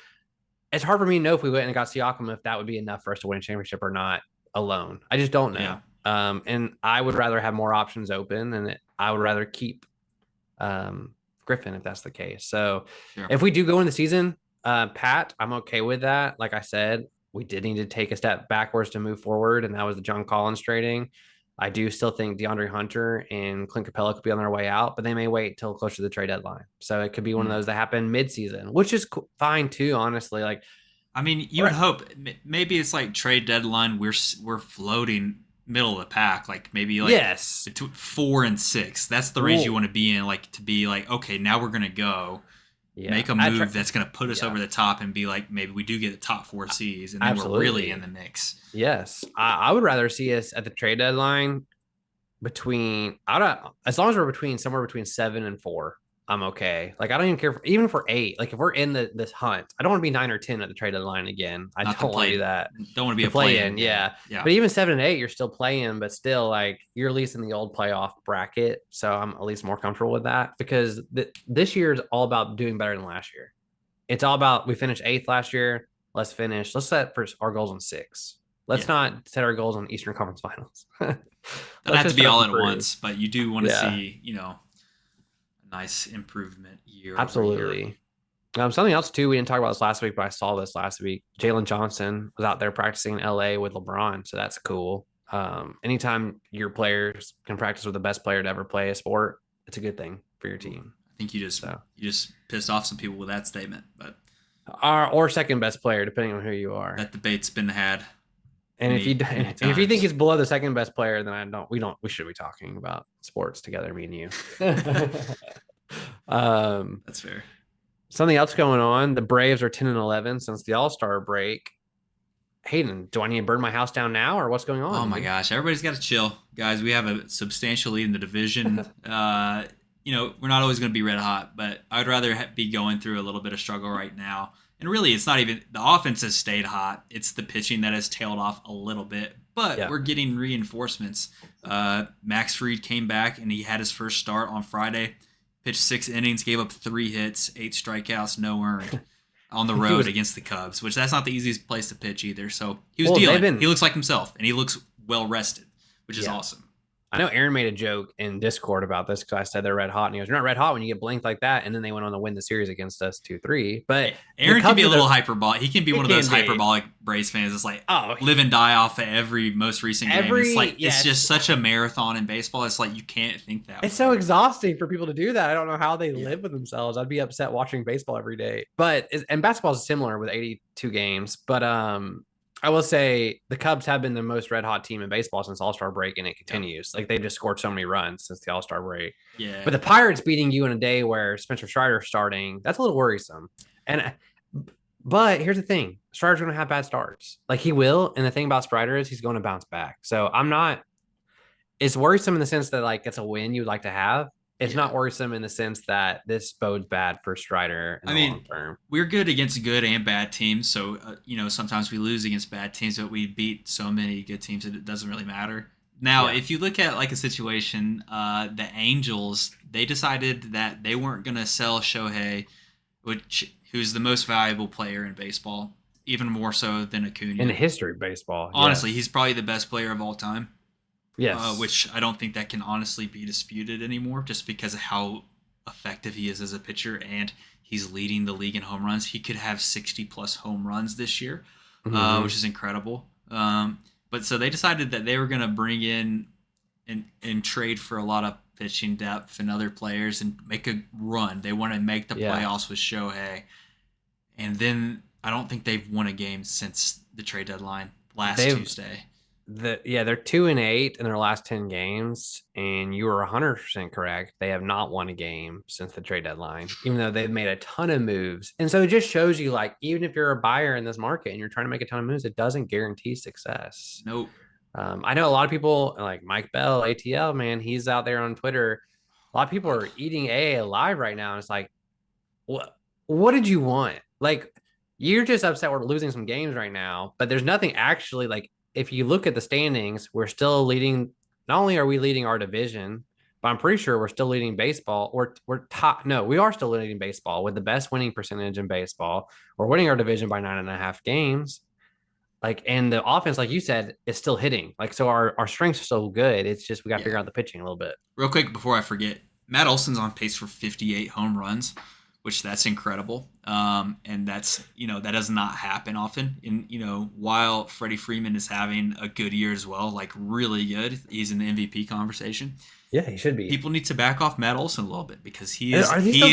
it's hard for me to know if we went and got Siakam, if that would be enough for us to win a championship or not alone. I just don't Yeah. know. And I would rather have more options open, and I would rather keep Griffin if that's the case. So Sure. if we do go in the season, Pat, I'm okay with that. Like I said, we did need to take a step backwards to move forward, and that was the John Collins trading. I do still think DeAndre Hunter and Clint Capella could be on their way out, but they may wait till closer to the trade deadline. So it could be one of Hmm. those that happen mid-season, which is fine too, honestly. Like, I mean, you would right. hope maybe it's like trade deadline. We're floating middle of the pack, like maybe like Yes. between 4 and 6. That's the range you Well, want to be in, like to be like, okay, now we're gonna go yeah. make a At move that's gonna put us yeah, over the top and be like, maybe we do get the top 4 seeds, and then we're really in absolutely. the mix. Yes. I would rather see us at the trade deadline between I don't as long as we're between somewhere between 7 and 4, I'm okay. Like I don't even care even for 8. Like if we're in this hunt, I don't want to be 9 or 10 at the trade deadline again. I Not the don't want to do play. that. Don't want to be The a play play-in in, game. yeah. Yeah. But even 7 and 8, you're still playing, but still like you're at least in the old playoff bracket. So I'm at least more comfortable with that because this year is all about doing better than last year. It's all about we finished 8th last year. Let's set for our goals on 6. Let's Yeah. not set our goals on Eastern Conference Finals. Doesn't Let's have to just be try to all at improve. once, but you do want to Yeah, see, a nice improvement year over year. absolutely. Something else too, we didn't talk about this last week, but I saw this last week. Jalen Johnson was out there practicing in LA with LeBron, so that's cool. Anytime your players can practice with the best player to ever play a sport, it's a good thing for your Ooh, team. I think So, you just pissed off some people with that statement, but or second best player, depending on who you are. that debate's been had And if you many if you think times. he's below the second best player, then we should be talking about sports together, me and you. um, That's fair. Something else going on. The Braves are 10-11 since the All-Star break. Hayden, do I need to burn my house down now, or what's going Oh on, my dude? gosh, everybody's got to chill, guys. We have a substantial lead in the division. We're not always going to be red hot, but I'd rather be going through a little bit of struggle right now. And really, it's not even the offense has stayed hot. It's the pitching that has tailed off a little bit. But Yeah. we're getting reinforcements. Max Fried came back and he had his first start on Friday. Pitched 6 innings, gave up 3 hits, 8 strikeouts, no earned on the He road was against the Cubs, which that's not the easiest place to pitch either. So he was well. They've dealing. been He looks like himself, and he looks well rested, which is yeah. awesome. I know Aaron made a joke in Discord about this because I said they're red hot, and he goes, "You're not red hot when you get blanked like that." And then they went on to win the series against us 2-3. But the Aaron can be Cubs a are little hyperbolic. He can be He one of those can be. hyperbolic Braves fans that's like Oh, live and die off of every most recent game. It's like yes. it's just such a marathon in baseball. It's like you can't think that It's way. so exhausting for people to do that. I don't know how they Yeah. live with themselves. I'd be upset watching baseball every day. But and basketball is similar with 82 games. But I will say the Cubs have been the most red hot team in baseball since All-Star break, and it continues. Like they just scored so many runs since the All-Star break. Yeah. But the Pirates beating you in a day where Spencer Strider's starting, that's a little worrisome. But here's the thing: Strider's going to have bad starts. Like he will, and the thing about Strider is he's going to bounce back. So I'm not. It's worrisome in the sense that like it's a win you'd like to have. It's not worrisome in the sense that this bodes bad for Strider in the long term. We're good against good and bad teams, so sometimes we lose against bad teams, but we beat so many good teams that it doesn't really matter. Now, if you look at like a situation, the Angels, they decided that they weren't going to sell Shohei, who's the most valuable player in baseball, even more so than Acuna. In the history of baseball. Honestly, he's probably the best player of all time. Yes. Which I don't think that can honestly be disputed anymore just because of how effective he is as a pitcher, and he's leading the league in home runs. He could have 60-plus home runs this year, which is incredible. But so they decided that they were going to bring in and trade for a lot of pitching depth and other players and make a run. They want to make the playoffs with Shohei. And then I don't think they've won a game since the trade deadline Tuesday. They're 2-8 in their last 10 games, and you were 100% correct. They have not won a game since the trade deadline, even though they've made a ton of moves. And so it just shows you, like, even if you're a buyer in this market and you're trying to make a ton of moves, it doesn't guarantee success. Nope. I know a lot of people like Mike Bell, ATL, man, he's out there on Twitter. A lot of people are eating AA alive right now. And it's like, what did you want? Like, you're just upset we're losing some games right now, but there's nothing actually like. If you look at the standings, we're still leading. Not only are we leading our division, but I'm pretty sure we're still leading baseball. We're top. No, we are still leading baseball with the best winning percentage in baseball. We're winning our division by 9.5 games. Like, and the offense, like you said, is still hitting. Like, so our strengths are so good. It's just we got to figure out the pitching a little bit. Real quick before I forget, Matt Olson's on pace for 58 home runs, which that's incredible. And that's, that does not happen often. And, while Freddie Freeman is having a good year as well, like really good, he's in the MVP conversation. Yeah, he should be. People need to back off Matt Olson a little bit because he is. Are people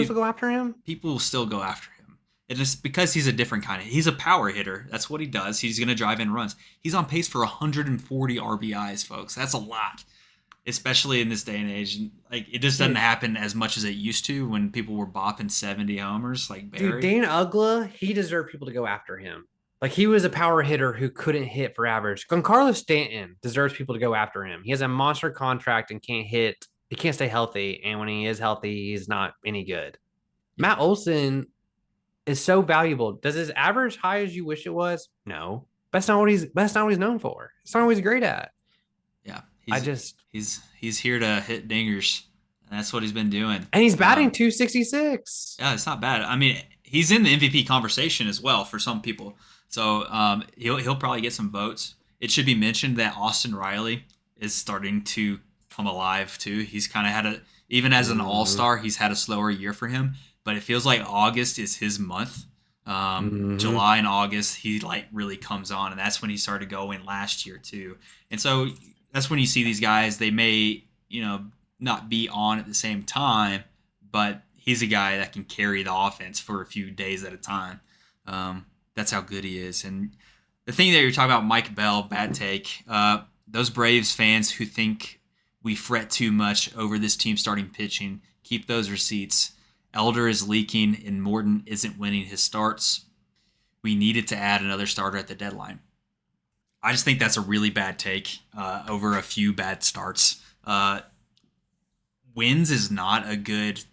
still go after him? People will still go after him. It's because he's a different kind of. He's a power hitter. That's what he does. He's going to drive in runs. He's on pace for 140 RBIs, folks. That's a lot. Especially in this day and age, like it just doesn't happen as much as it used to when people were bopping 70 homers like Barry. Dude, Dane Ugla, he deserved people to go after him. Like he was a power hitter who couldn't hit for average. Giancarlo Stanton deserves people to go after him. He has a monster contract and can't hit. He can't stay healthy, and when he is healthy, he's not any good. Matt Olson is so valuable. Does his average high as you wish it was? No. That's not what he's known for. It's not what he's great at. Yeah. He's here to hit dingers, and that's what he's been doing. And he's batting 266. Yeah, it's not bad. I mean, he's in the MVP conversation as well for some people. So he'll probably get some votes. It should be mentioned that Austin Riley is starting to come alive too. He's kind of even as an all-star, he's had a slower year for him. But it feels like August is his month. July and August, he like really comes on, and that's when he started going last year too. And so that's when you see these guys. They may, not be on at the same time, but he's a guy that can carry the offense for a few days at a time. That's how good he is. And the thing that you're talking about, Mike Bell, bad take. Those Braves fans who think we fret too much over this team starting pitching, keep those receipts. Elder is leaking and Morton isn't winning his starts. We needed to add another starter at the deadline. I just think that's a really bad take over a few bad starts. Wins is not a good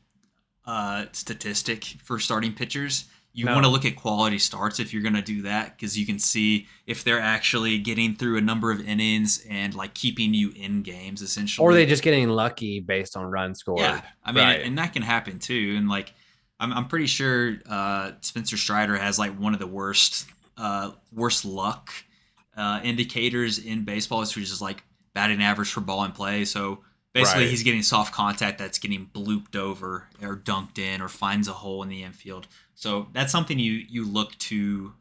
statistic for starting pitchers. you want to No. look at quality starts if you're going to do that, because you can see if they're actually getting through a number of innings and like keeping you in games Or essentially. they just getting lucky based on runs Yeah, scored. I mean, Right. and that can happen too. And like, I'm pretty sure Spencer Strider has like one of the worst luck indicators in baseball, which is like batting average for ball in play. So basically, Right. he's getting soft contact that's getting blooped over or dunked in or finds a hole in the infield. So that's something you look to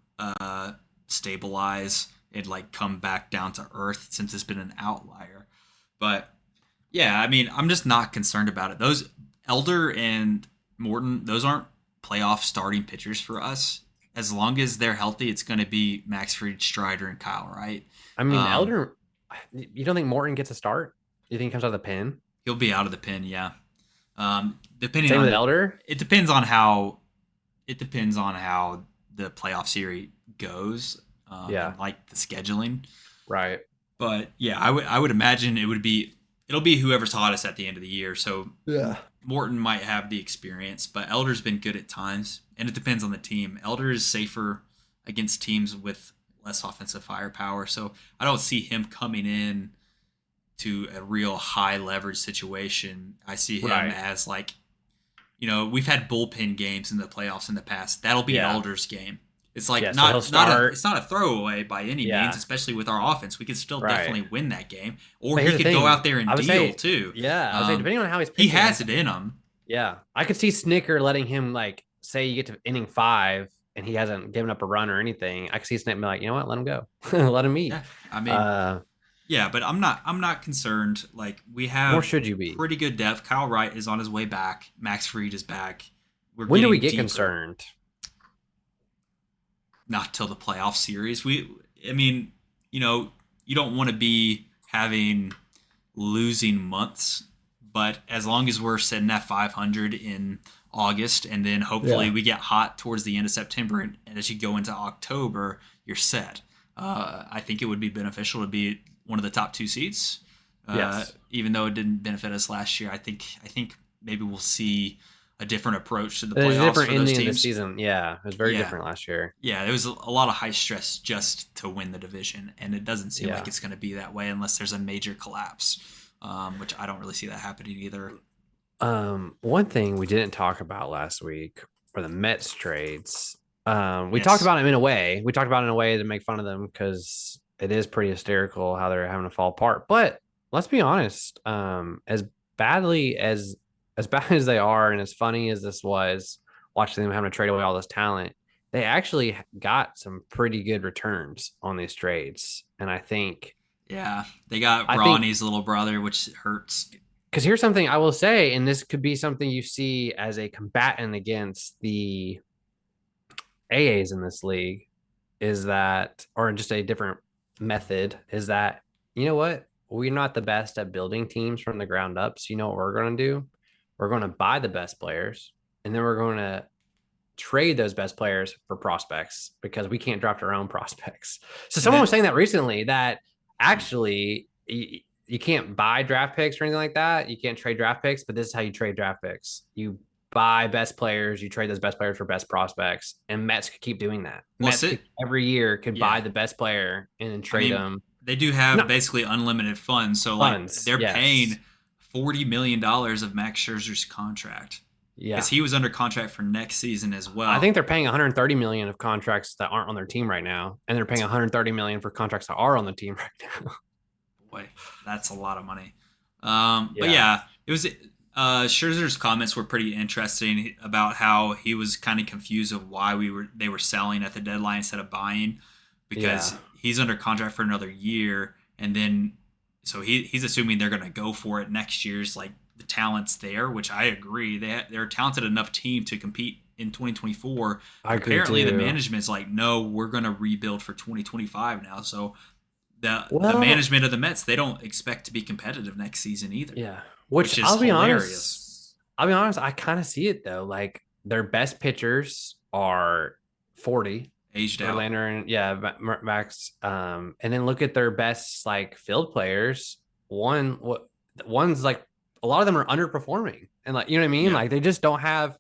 stabilize and like come back down to earth since it's been an outlier. But yeah, I mean, I'm just not concerned about it. Those Elder and Morton, those aren't playoff starting pitchers for us. As long as they're healthy, it's going to be Max Fried, Strider, and Kyle Wright. I mean, Um, Elder, you don't think Morton gets a start? You think he comes out of the pen? he'll be out of the pen, yeah. Depending Same with on Elder? it depends on how the playoff series goes, Yeah. and like the scheduling. Right. But yeah, I would imagine it'll be whoever's hottest at the end of the year. So Yeah. Morton might have the experience, but Elder's been good at times, and it depends on the team. Elder is safer against teams with less offensive firepower, so I don't see him coming in to a real high leverage situation. I see him Right. as like, we've had bullpen games in the playoffs in the past. That'll be Yeah. Elder's game. It's like Yeah, so he'll it's start. not a throwaway by any Yeah. means, especially with our offense. We could still Right. definitely win that game, or But he here's the could go thing. out there and I would deal say, too. yeah, I would say depending on how he's He pitching, has it in him. yeah, I could see Snicker letting him like say you get to inning 5 and he hasn't given up a run or anything. I could see Snicker be like, you know what, let him go, let him eat. Yeah, I mean, Uh, yeah, but I'm not concerned. Like we nor have should you be. pretty good depth. Kyle Wright is on his way back. Max Fried is back. We're When do we getting get deeper. concerned? Not till the playoff series. I mean, you don't want to be having losing months, but as long as we're sitting at 500 in August, and then hopefully Yeah. we get hot towards the end of September, and as you go into October, you're set. I think it would be beneficial to be one of the top two seeds. Yes. Even though it didn't benefit us last year, I think maybe we'll see a different approach to the There's a playoffs different for those ending of the teams. season. Yeah, it was very Yeah. different last year. Yeah, there was a lot of high stress just to win the division, and it doesn't seem Yeah. like it's going to be that way unless there's a major collapse, which I don't really see that happening either. One thing we didn't talk about last week were the Mets trades. We Yes. talked about them in a way. We talked about it in a way to make fun of them because it is pretty hysterical how they're having to fall apart. But let's be honest, as badly as bad as they are, and as funny as this was, watching them having to trade away all this talent, they actually got some pretty good returns on these trades. And I think Yeah, they got I think- Ronnie's little brother, which hurts. because here's something I will say, and this could be something you see as a combatant against the AAs in this league, is that, or just a different method, is that, you know what? We're not the best at building teams from the ground up. So you know what we're going to do? We're going to buy the best players, and then we're going to trade those best players for prospects because we can't draft our own prospects. So someone was saying that recently, that actually you can't buy draft picks or anything like that. You can't trade draft picks, but this is how you trade draft picks. You buy best players, you trade those best players for best prospects, and Mets could keep doing that. Well, Mets every year could buy the best player and then trade them. They do have basically unlimited funds, so like they're paying $40 million of Max Scherzer's contract. Yeah, because he was under contract for next season as well. I think they're paying 130 million of contracts that aren't on their team right now, and they're paying 130 million for contracts that are on the team right now. Boy, that's a lot of money. But yeah, it was. Scherzer's comments were pretty interesting about how he was kind of confused of why they were selling at the deadline instead of buying, because he's under contract for another year, and then so he's assuming they're going to go for it next year's, like, the talent's there, which I agree. They're a talented enough team to compete in 2024. Apparently, the management's like, no, we're going to rebuild for 2025 now. So the management of the Mets, they don't expect to be competitive next season either. Yeah, which is I'll be hilarious. honest. I kind of see it though. Like, their best pitchers are 40, aged out. Verlander and Max. And then look at their best like field players. One's like, a lot of them are underperforming, and like, you know what I mean? Yeah. Like, they just don't have.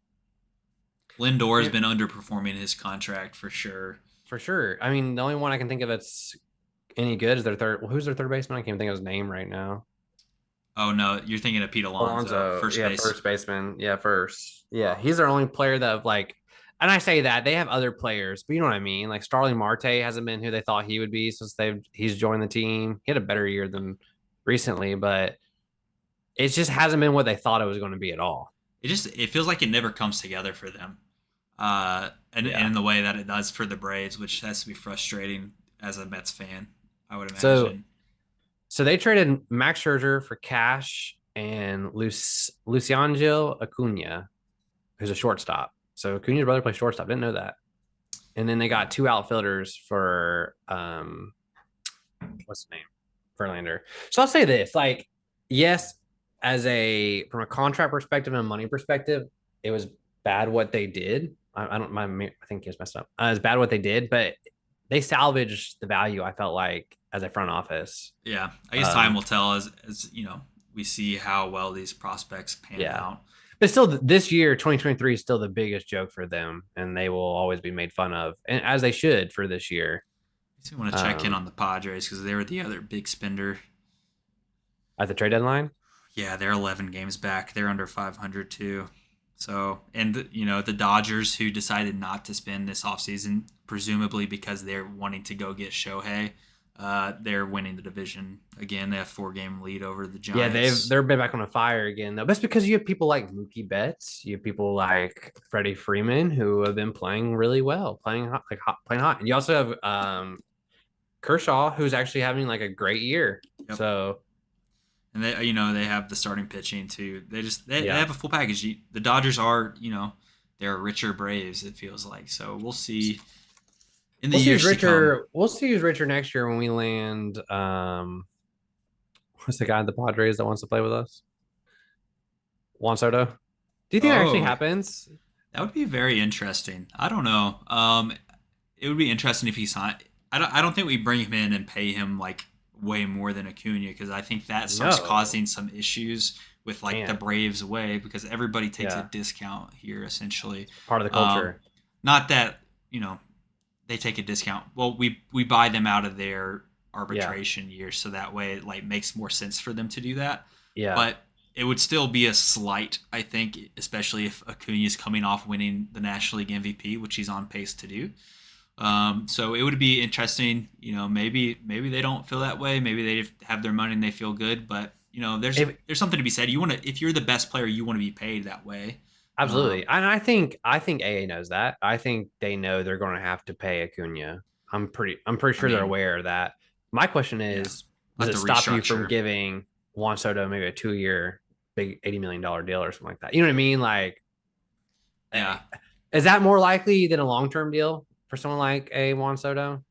Lindor's Yeah, been underperforming his contract for sure. for sure. I mean, the only one I can think of that's any good is their third. Well, who's their third baseman? I can't even think of his name right now. Oh no, you're thinking of Pete Alonso, Alonso, first yeah, base. first baseman, yeah, first, yeah. He's their only player that like, and I say that they have other players, but you know what I mean. Like Starling Marte hasn't been who they thought he would be since he's joined the team. He had a better year than recently, but it just hasn't been what they thought it was going to be at all. It feels like it never comes together for them. And Yeah. in the way that it does for the Braves, which has to be frustrating as a Mets fan, I would So imagine. so they traded Max Scherzer for cash and Luciangel Acuna, who's a shortstop. So Acuna's brother plays shortstop. Didn't know that. And then they got two outfielders for what's the name? Verlander. So I'll say this: like, yes, as a from a contract perspective and a money perspective, it was bad what they did. I don't I think it's messed up. It's bad what they did, but they salvaged the value. I felt like as a front office. Yeah, I guess time Um, will tell as we see how well these prospects pan yeah, out. but still, this year, 2023 is still the biggest joke for them, and they will always be made fun of, and as they should for this year. I just want to check in Um, on the Padres because they were the other big spender. at the trade deadline, Yeah, they're 11 games back. They're under 500 too. So, and the Dodgers who decided not to spend this offseason, presumably because they're wanting to go get Shohei, they're winning the division again. They have 4-game lead over the yeah, Giants. they're back on a fire again though. That's because you have people like Mookie Betts, you have people like Freddie Freeman who have been playing really well, playing hot. And you also have Kershaw who's actually having like a great year. Yep. So And they have the starting pitching too. They yeah, have a full package. The Dodgers are they're richer Braves. It feels like so. We'll see in the years to come. We'll see who's richer next year when we land. What's the guy in the Padres that wants to play with us? Juan Soto. Do you think that actually Oh, happens? that would be very interesting. I don't know. It would be interesting if he signed. I don't think we bring him in and pay him like way more than Acuna because I think that starts No, causing some issues with like the can't. Braves way because everybody takes Yeah, a discount here essentially. part of the Um, culture. not that they take a discount. Well, we buy them out of their Yeah, arbitration year, so that way it like makes more sense for them to do that. yeah. But it would still be a slight, I think, especially if Acuna is coming off winning the National League MVP, which he's on pace to do. So it would be interesting. Maybe they don't feel that way. Maybe they have their money and they feel good. But there's If, there's something to be said. If you're the best player, you want to be paid that way. Absolutely. Um, And I think AA knows that. I think they know they're going to have to pay Acuna. I'm pretty I sure they're mean, aware of that. My question yeah, is, does let it the stop you from restructure. giving Juan Soto maybe a 2-year big $80 million deal or something like that? You know what I mean? Like, Yeah, is that more likely than a long-term deal for someone like a Juan Soto?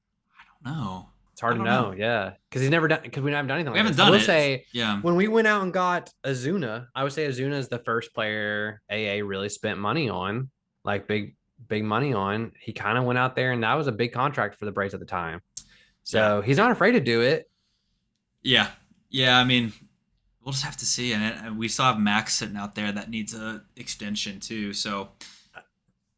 no, It's hard I to don't know. know. Yeah. Because we haven't done anything We like haven't this. I done will it. say Yeah, when we went out and got Azuna, I would say Azuna is the first player AA really spent money on, like big money on. He kind of went out there and that was a big contract for the Braves at the time. yeah, So he's not afraid to do it. yeah, yeah. I mean, we'll just have to see. And we still have Max sitting out there that needs a extension too. So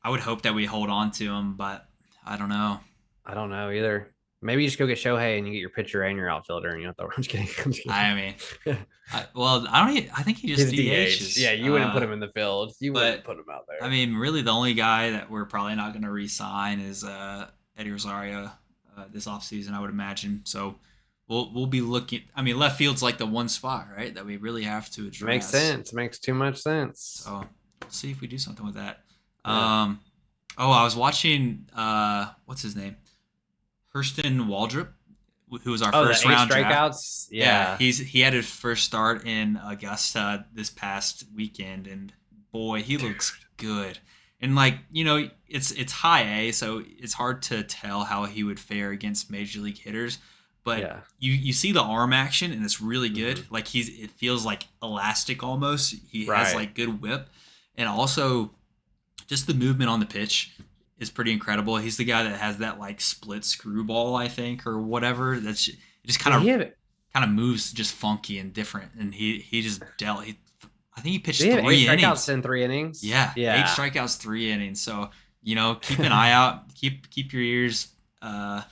I would hope that we hold on to him, but I don't know. I don't know either. Maybe you just go get Shohei and you get your pitcher and your outfielder and you know I'm just kidding. I'm just I mean, kidding. I don't. I think he just He's DH. Yeah, DHs. you wouldn't put him in the field. You wouldn't But put him out I there. mean, really, the only guy that we're probably not going to re-sign is Eddie Rosario this offseason, I would imagine. So we'll be looking. I mean, left field's like the one spot, right, that we really have to Makes address. sense. Makes too much sense. So we'll see if we do something with that. Yeah. Oh, I was watching. What's his name? Hurston Waldrop, who was our Oh, the first eight round draft. strikeouts. Yeah, Yeah. he had his first start in Augusta this past weekend, and boy, he looks good. And like it's high A, so it's hard to tell how he would fare against major league hitters. But Yeah. you see the arm action, and it's really good. Mhm. Like it feels like elastic almost. He has Right. like good whip, and also just the movement on the pitch is pretty incredible. He's the guy that has that like split screwball, I think, or whatever. That's it just Did he have kind of moves just funky and different. And he just dealt. I think he Did pitched he have eight 3 innings. strikeouts in 3 innings? Yeah, eight Yeah. strikeouts, 3 innings. So keep an eye out. Keep your ears. Uh,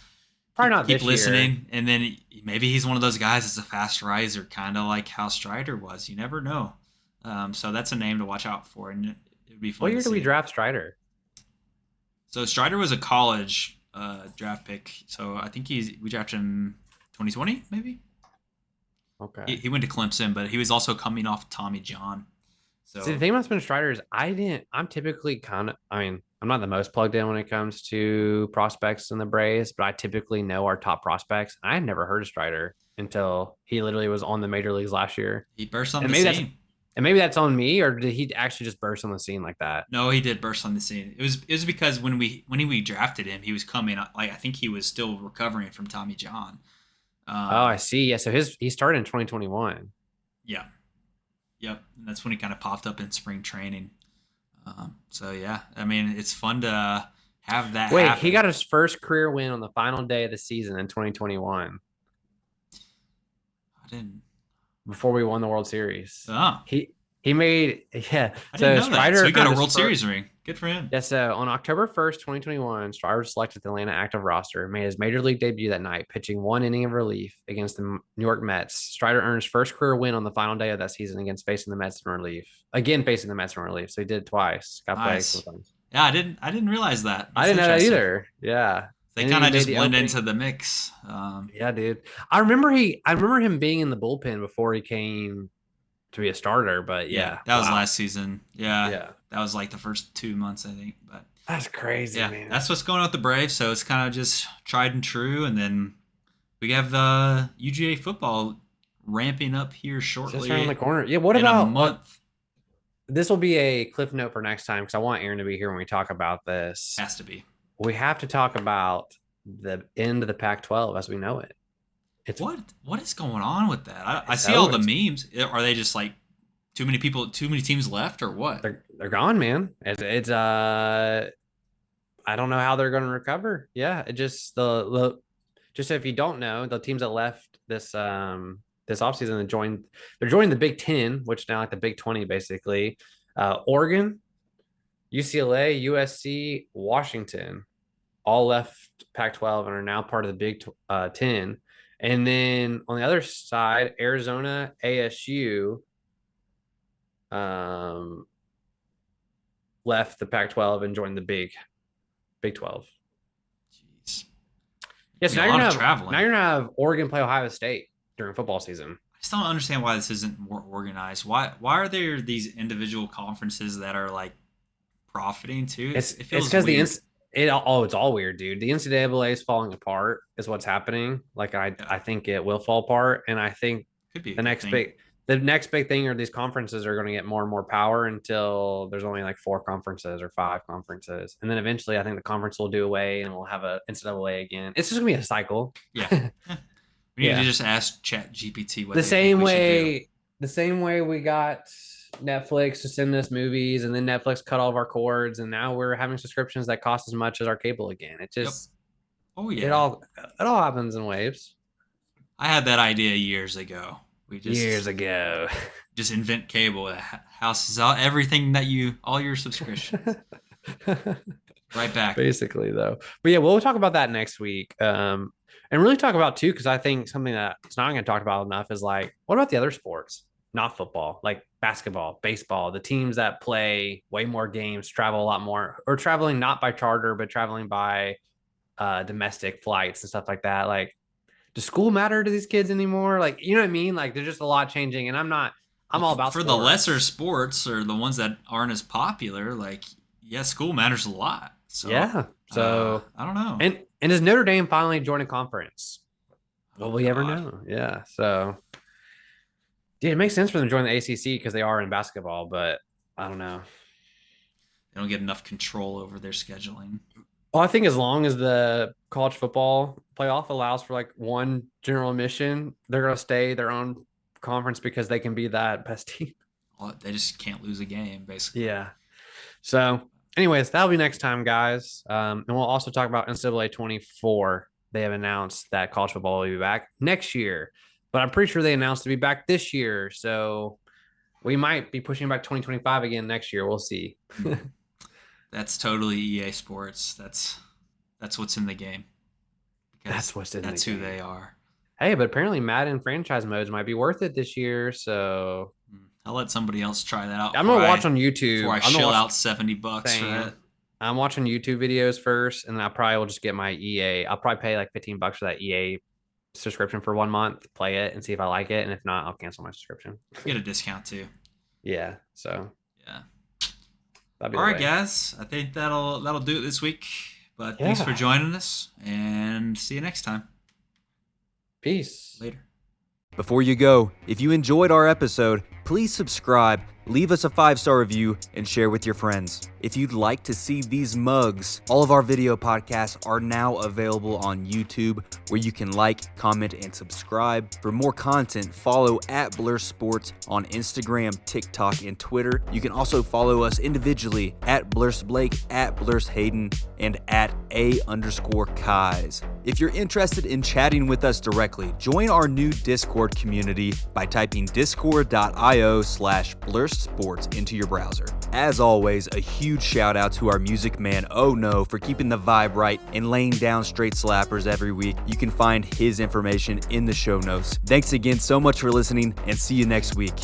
Probably not keep this year. listening, and then maybe he's one of those guys that's a fast riser, kind of like how Strider was. You never know. So that's a name to watch out for, and it would be What fun to year did we see. draft Strider? So Strider was a college draft pick. So I think we drafted him 2020, maybe. He, Okay. he went to Clemson, but he was also coming off Tommy John. See, the So thing about Spin Strider is I'm typically I'm not the most plugged in when it comes to prospects in the Braves, but I typically know our top prospects. I had never heard of Strider until he literally was on the major leagues last year. he burst on And the maybe that's scene. and maybe that's on me, or did he actually just burst on the scene like that? No, he did burst on the scene. It was because when we drafted him, he was coming like I think he was still recovering from Tommy John. Oh, I Um, see. Yeah, so he started in 2021. yeah, yep. And that's when he kind of popped up in spring training. So yeah, I mean it's fun to have that Wait, he happen. got his first career win on the final day of the season in 2021 I didn't. before we won the World Series. Oh, He he made yeah. I didn't So know that. So Strider he got earned a his World first. Series ring. Good for him. Yeah, so on October 1st, 2021, Strider was selected to the Atlanta active roster, made his major league debut that night, pitching 1 inning of relief against the New York Mets. Strider earned his first career win on the final day of that season against facing the Mets in relief. Again, facing the Mets in relief. So he did it twice. Got played a couple Nice. times. Yeah, I didn't realize that. I That's didn't know that interesting. either. Yeah. They And then kind he of made just the blend into opening. the mix. Yeah, dude. I remember him being in the bullpen before he came to be a starter, but Yeah, yeah. that was Wow. last season. Yeah, Yeah. that was like the first 2 months, I think. But That's crazy, yeah, man. that's what's going on with the Braves. So it's kind of just tried and true. And then we have the UGA football ramping up here Just around the shortly corner. Yeah, what in a about month. this will be a cliff note for next time because I want Aaron to be here when we talk about this. Has to be. We have to talk about the end of the Pac-12 as we know it. It's What is going on with that? I it's see all over. the memes. Are they just like too many people, too many teams left, or what? They're gone, man. It's I don't know how they're going to recover. Yeah, it just the just if you don't know, the teams that left this offseason and they're joining the Big Ten, which now like the Big 20 basically. Oregon, UCLA, USC, Washington all left Pac-12 and are now part of the Big 10. And then on the other side, Arizona, ASU um, left the Pac-12 and joined the Big 12. Jeez, Yes, be a lot of traveling. now you're gonna have Oregon play Ohio State during football season. I just don't understand why this isn't more organized. Why are there these individual conferences that are like profiting too? It It's feels because weird. it's all weird, dude. The NCAA is falling apart, is what's happening. Like Yeah, I think it will fall apart, and I think could be a the good next thing. big thing are these conferences are going to get more and more power until there's only like 4 conferences or 5 conferences, and then eventually I think the conference will do away and we'll have a NCAA again. It's just gonna be a cycle. Yeah. We need to Yeah. just ask Chat GPT what the they think same we should do. way the same way we got Netflix to send us movies and then Netflix cut all of our cords and now we're having subscriptions that cost as much as our cable again. It Yep. just Oh it yeah. all happens in waves. I had that idea years ago. We Years just ago. just invent cable. It houses all everything that all your subscriptions. Right back. Basically though. But yeah, we'll talk about that next week. And really talk about too, because I think something that it's not going to talk about enough is like, what about the other sports? Not football, like basketball, baseball, the teams that play way more games, travel a lot more, or traveling not by charter, but traveling by domestic flights and stuff like that. Like, does school matter to these kids anymore? Like, you know what I mean? Like, there's just a lot changing, and I'm Well, all about for the lesser sports. sports or the ones that aren't as popular, like yeah, school matters a lot. So Yeah. So, I don't know. and does Notre Dame finally join a conference? Oh Will we ever God, know? Yeah. So, dude, it makes sense for them to join the ACC because they are in basketball, but I don't know. they don't get enough control over their scheduling. Well, I think as long as the college football playoff allows for like one general admission, they're going to stay their own conference because they can be that best team. Well, they just can't lose a game, basically. Yeah. So, anyways, that'll be next time, guys. And we'll also talk about NCAA 24. They have announced that college football will be back next year, but I'm pretty sure they announced to be back this year. So, We might be pushing back 2025 again next year. We'll see. That's totally EA Sports. That's what's in the game. That's what's in That's the who game. they are. Hey, but apparently Madden franchise modes might be worth it this year. So I'll let somebody else try that out. I'm gonna watch on YouTube. Before I shell out $70 for that. I'm watching YouTube videos first, and I probably will just get my EA. I'll probably pay like $15 for that EA subscription for 1 month, play it, and see if I like it. And if not, I'll cancel my subscription. Get a discount too. Yeah. So yeah. All right, guys. I think that'll do it this week. But thanks for joining us, and see you next time. Peace. Later. Before you go, if you enjoyed our episode, please subscribe, leave us a 5-star review, and share with your friends. If you'd like to see these mugs, all of our video podcasts are now available on YouTube, where you can like, comment, and subscribe. For more content, follow at Blursed Sports on Instagram, TikTok, and Twitter. You can also follow us individually at Blursed Blake, at Blursed Hayden, and at @A_Kais. If you're interested in chatting with us directly, join our new Discord community by typing discord.io/BlursedSports into your browser. As always, a huge shout out to our music man, Oh No, for keeping the vibe right and laying down straight slappers every week. You can find his information in the show notes. Thanks again so much for listening, and see you next week.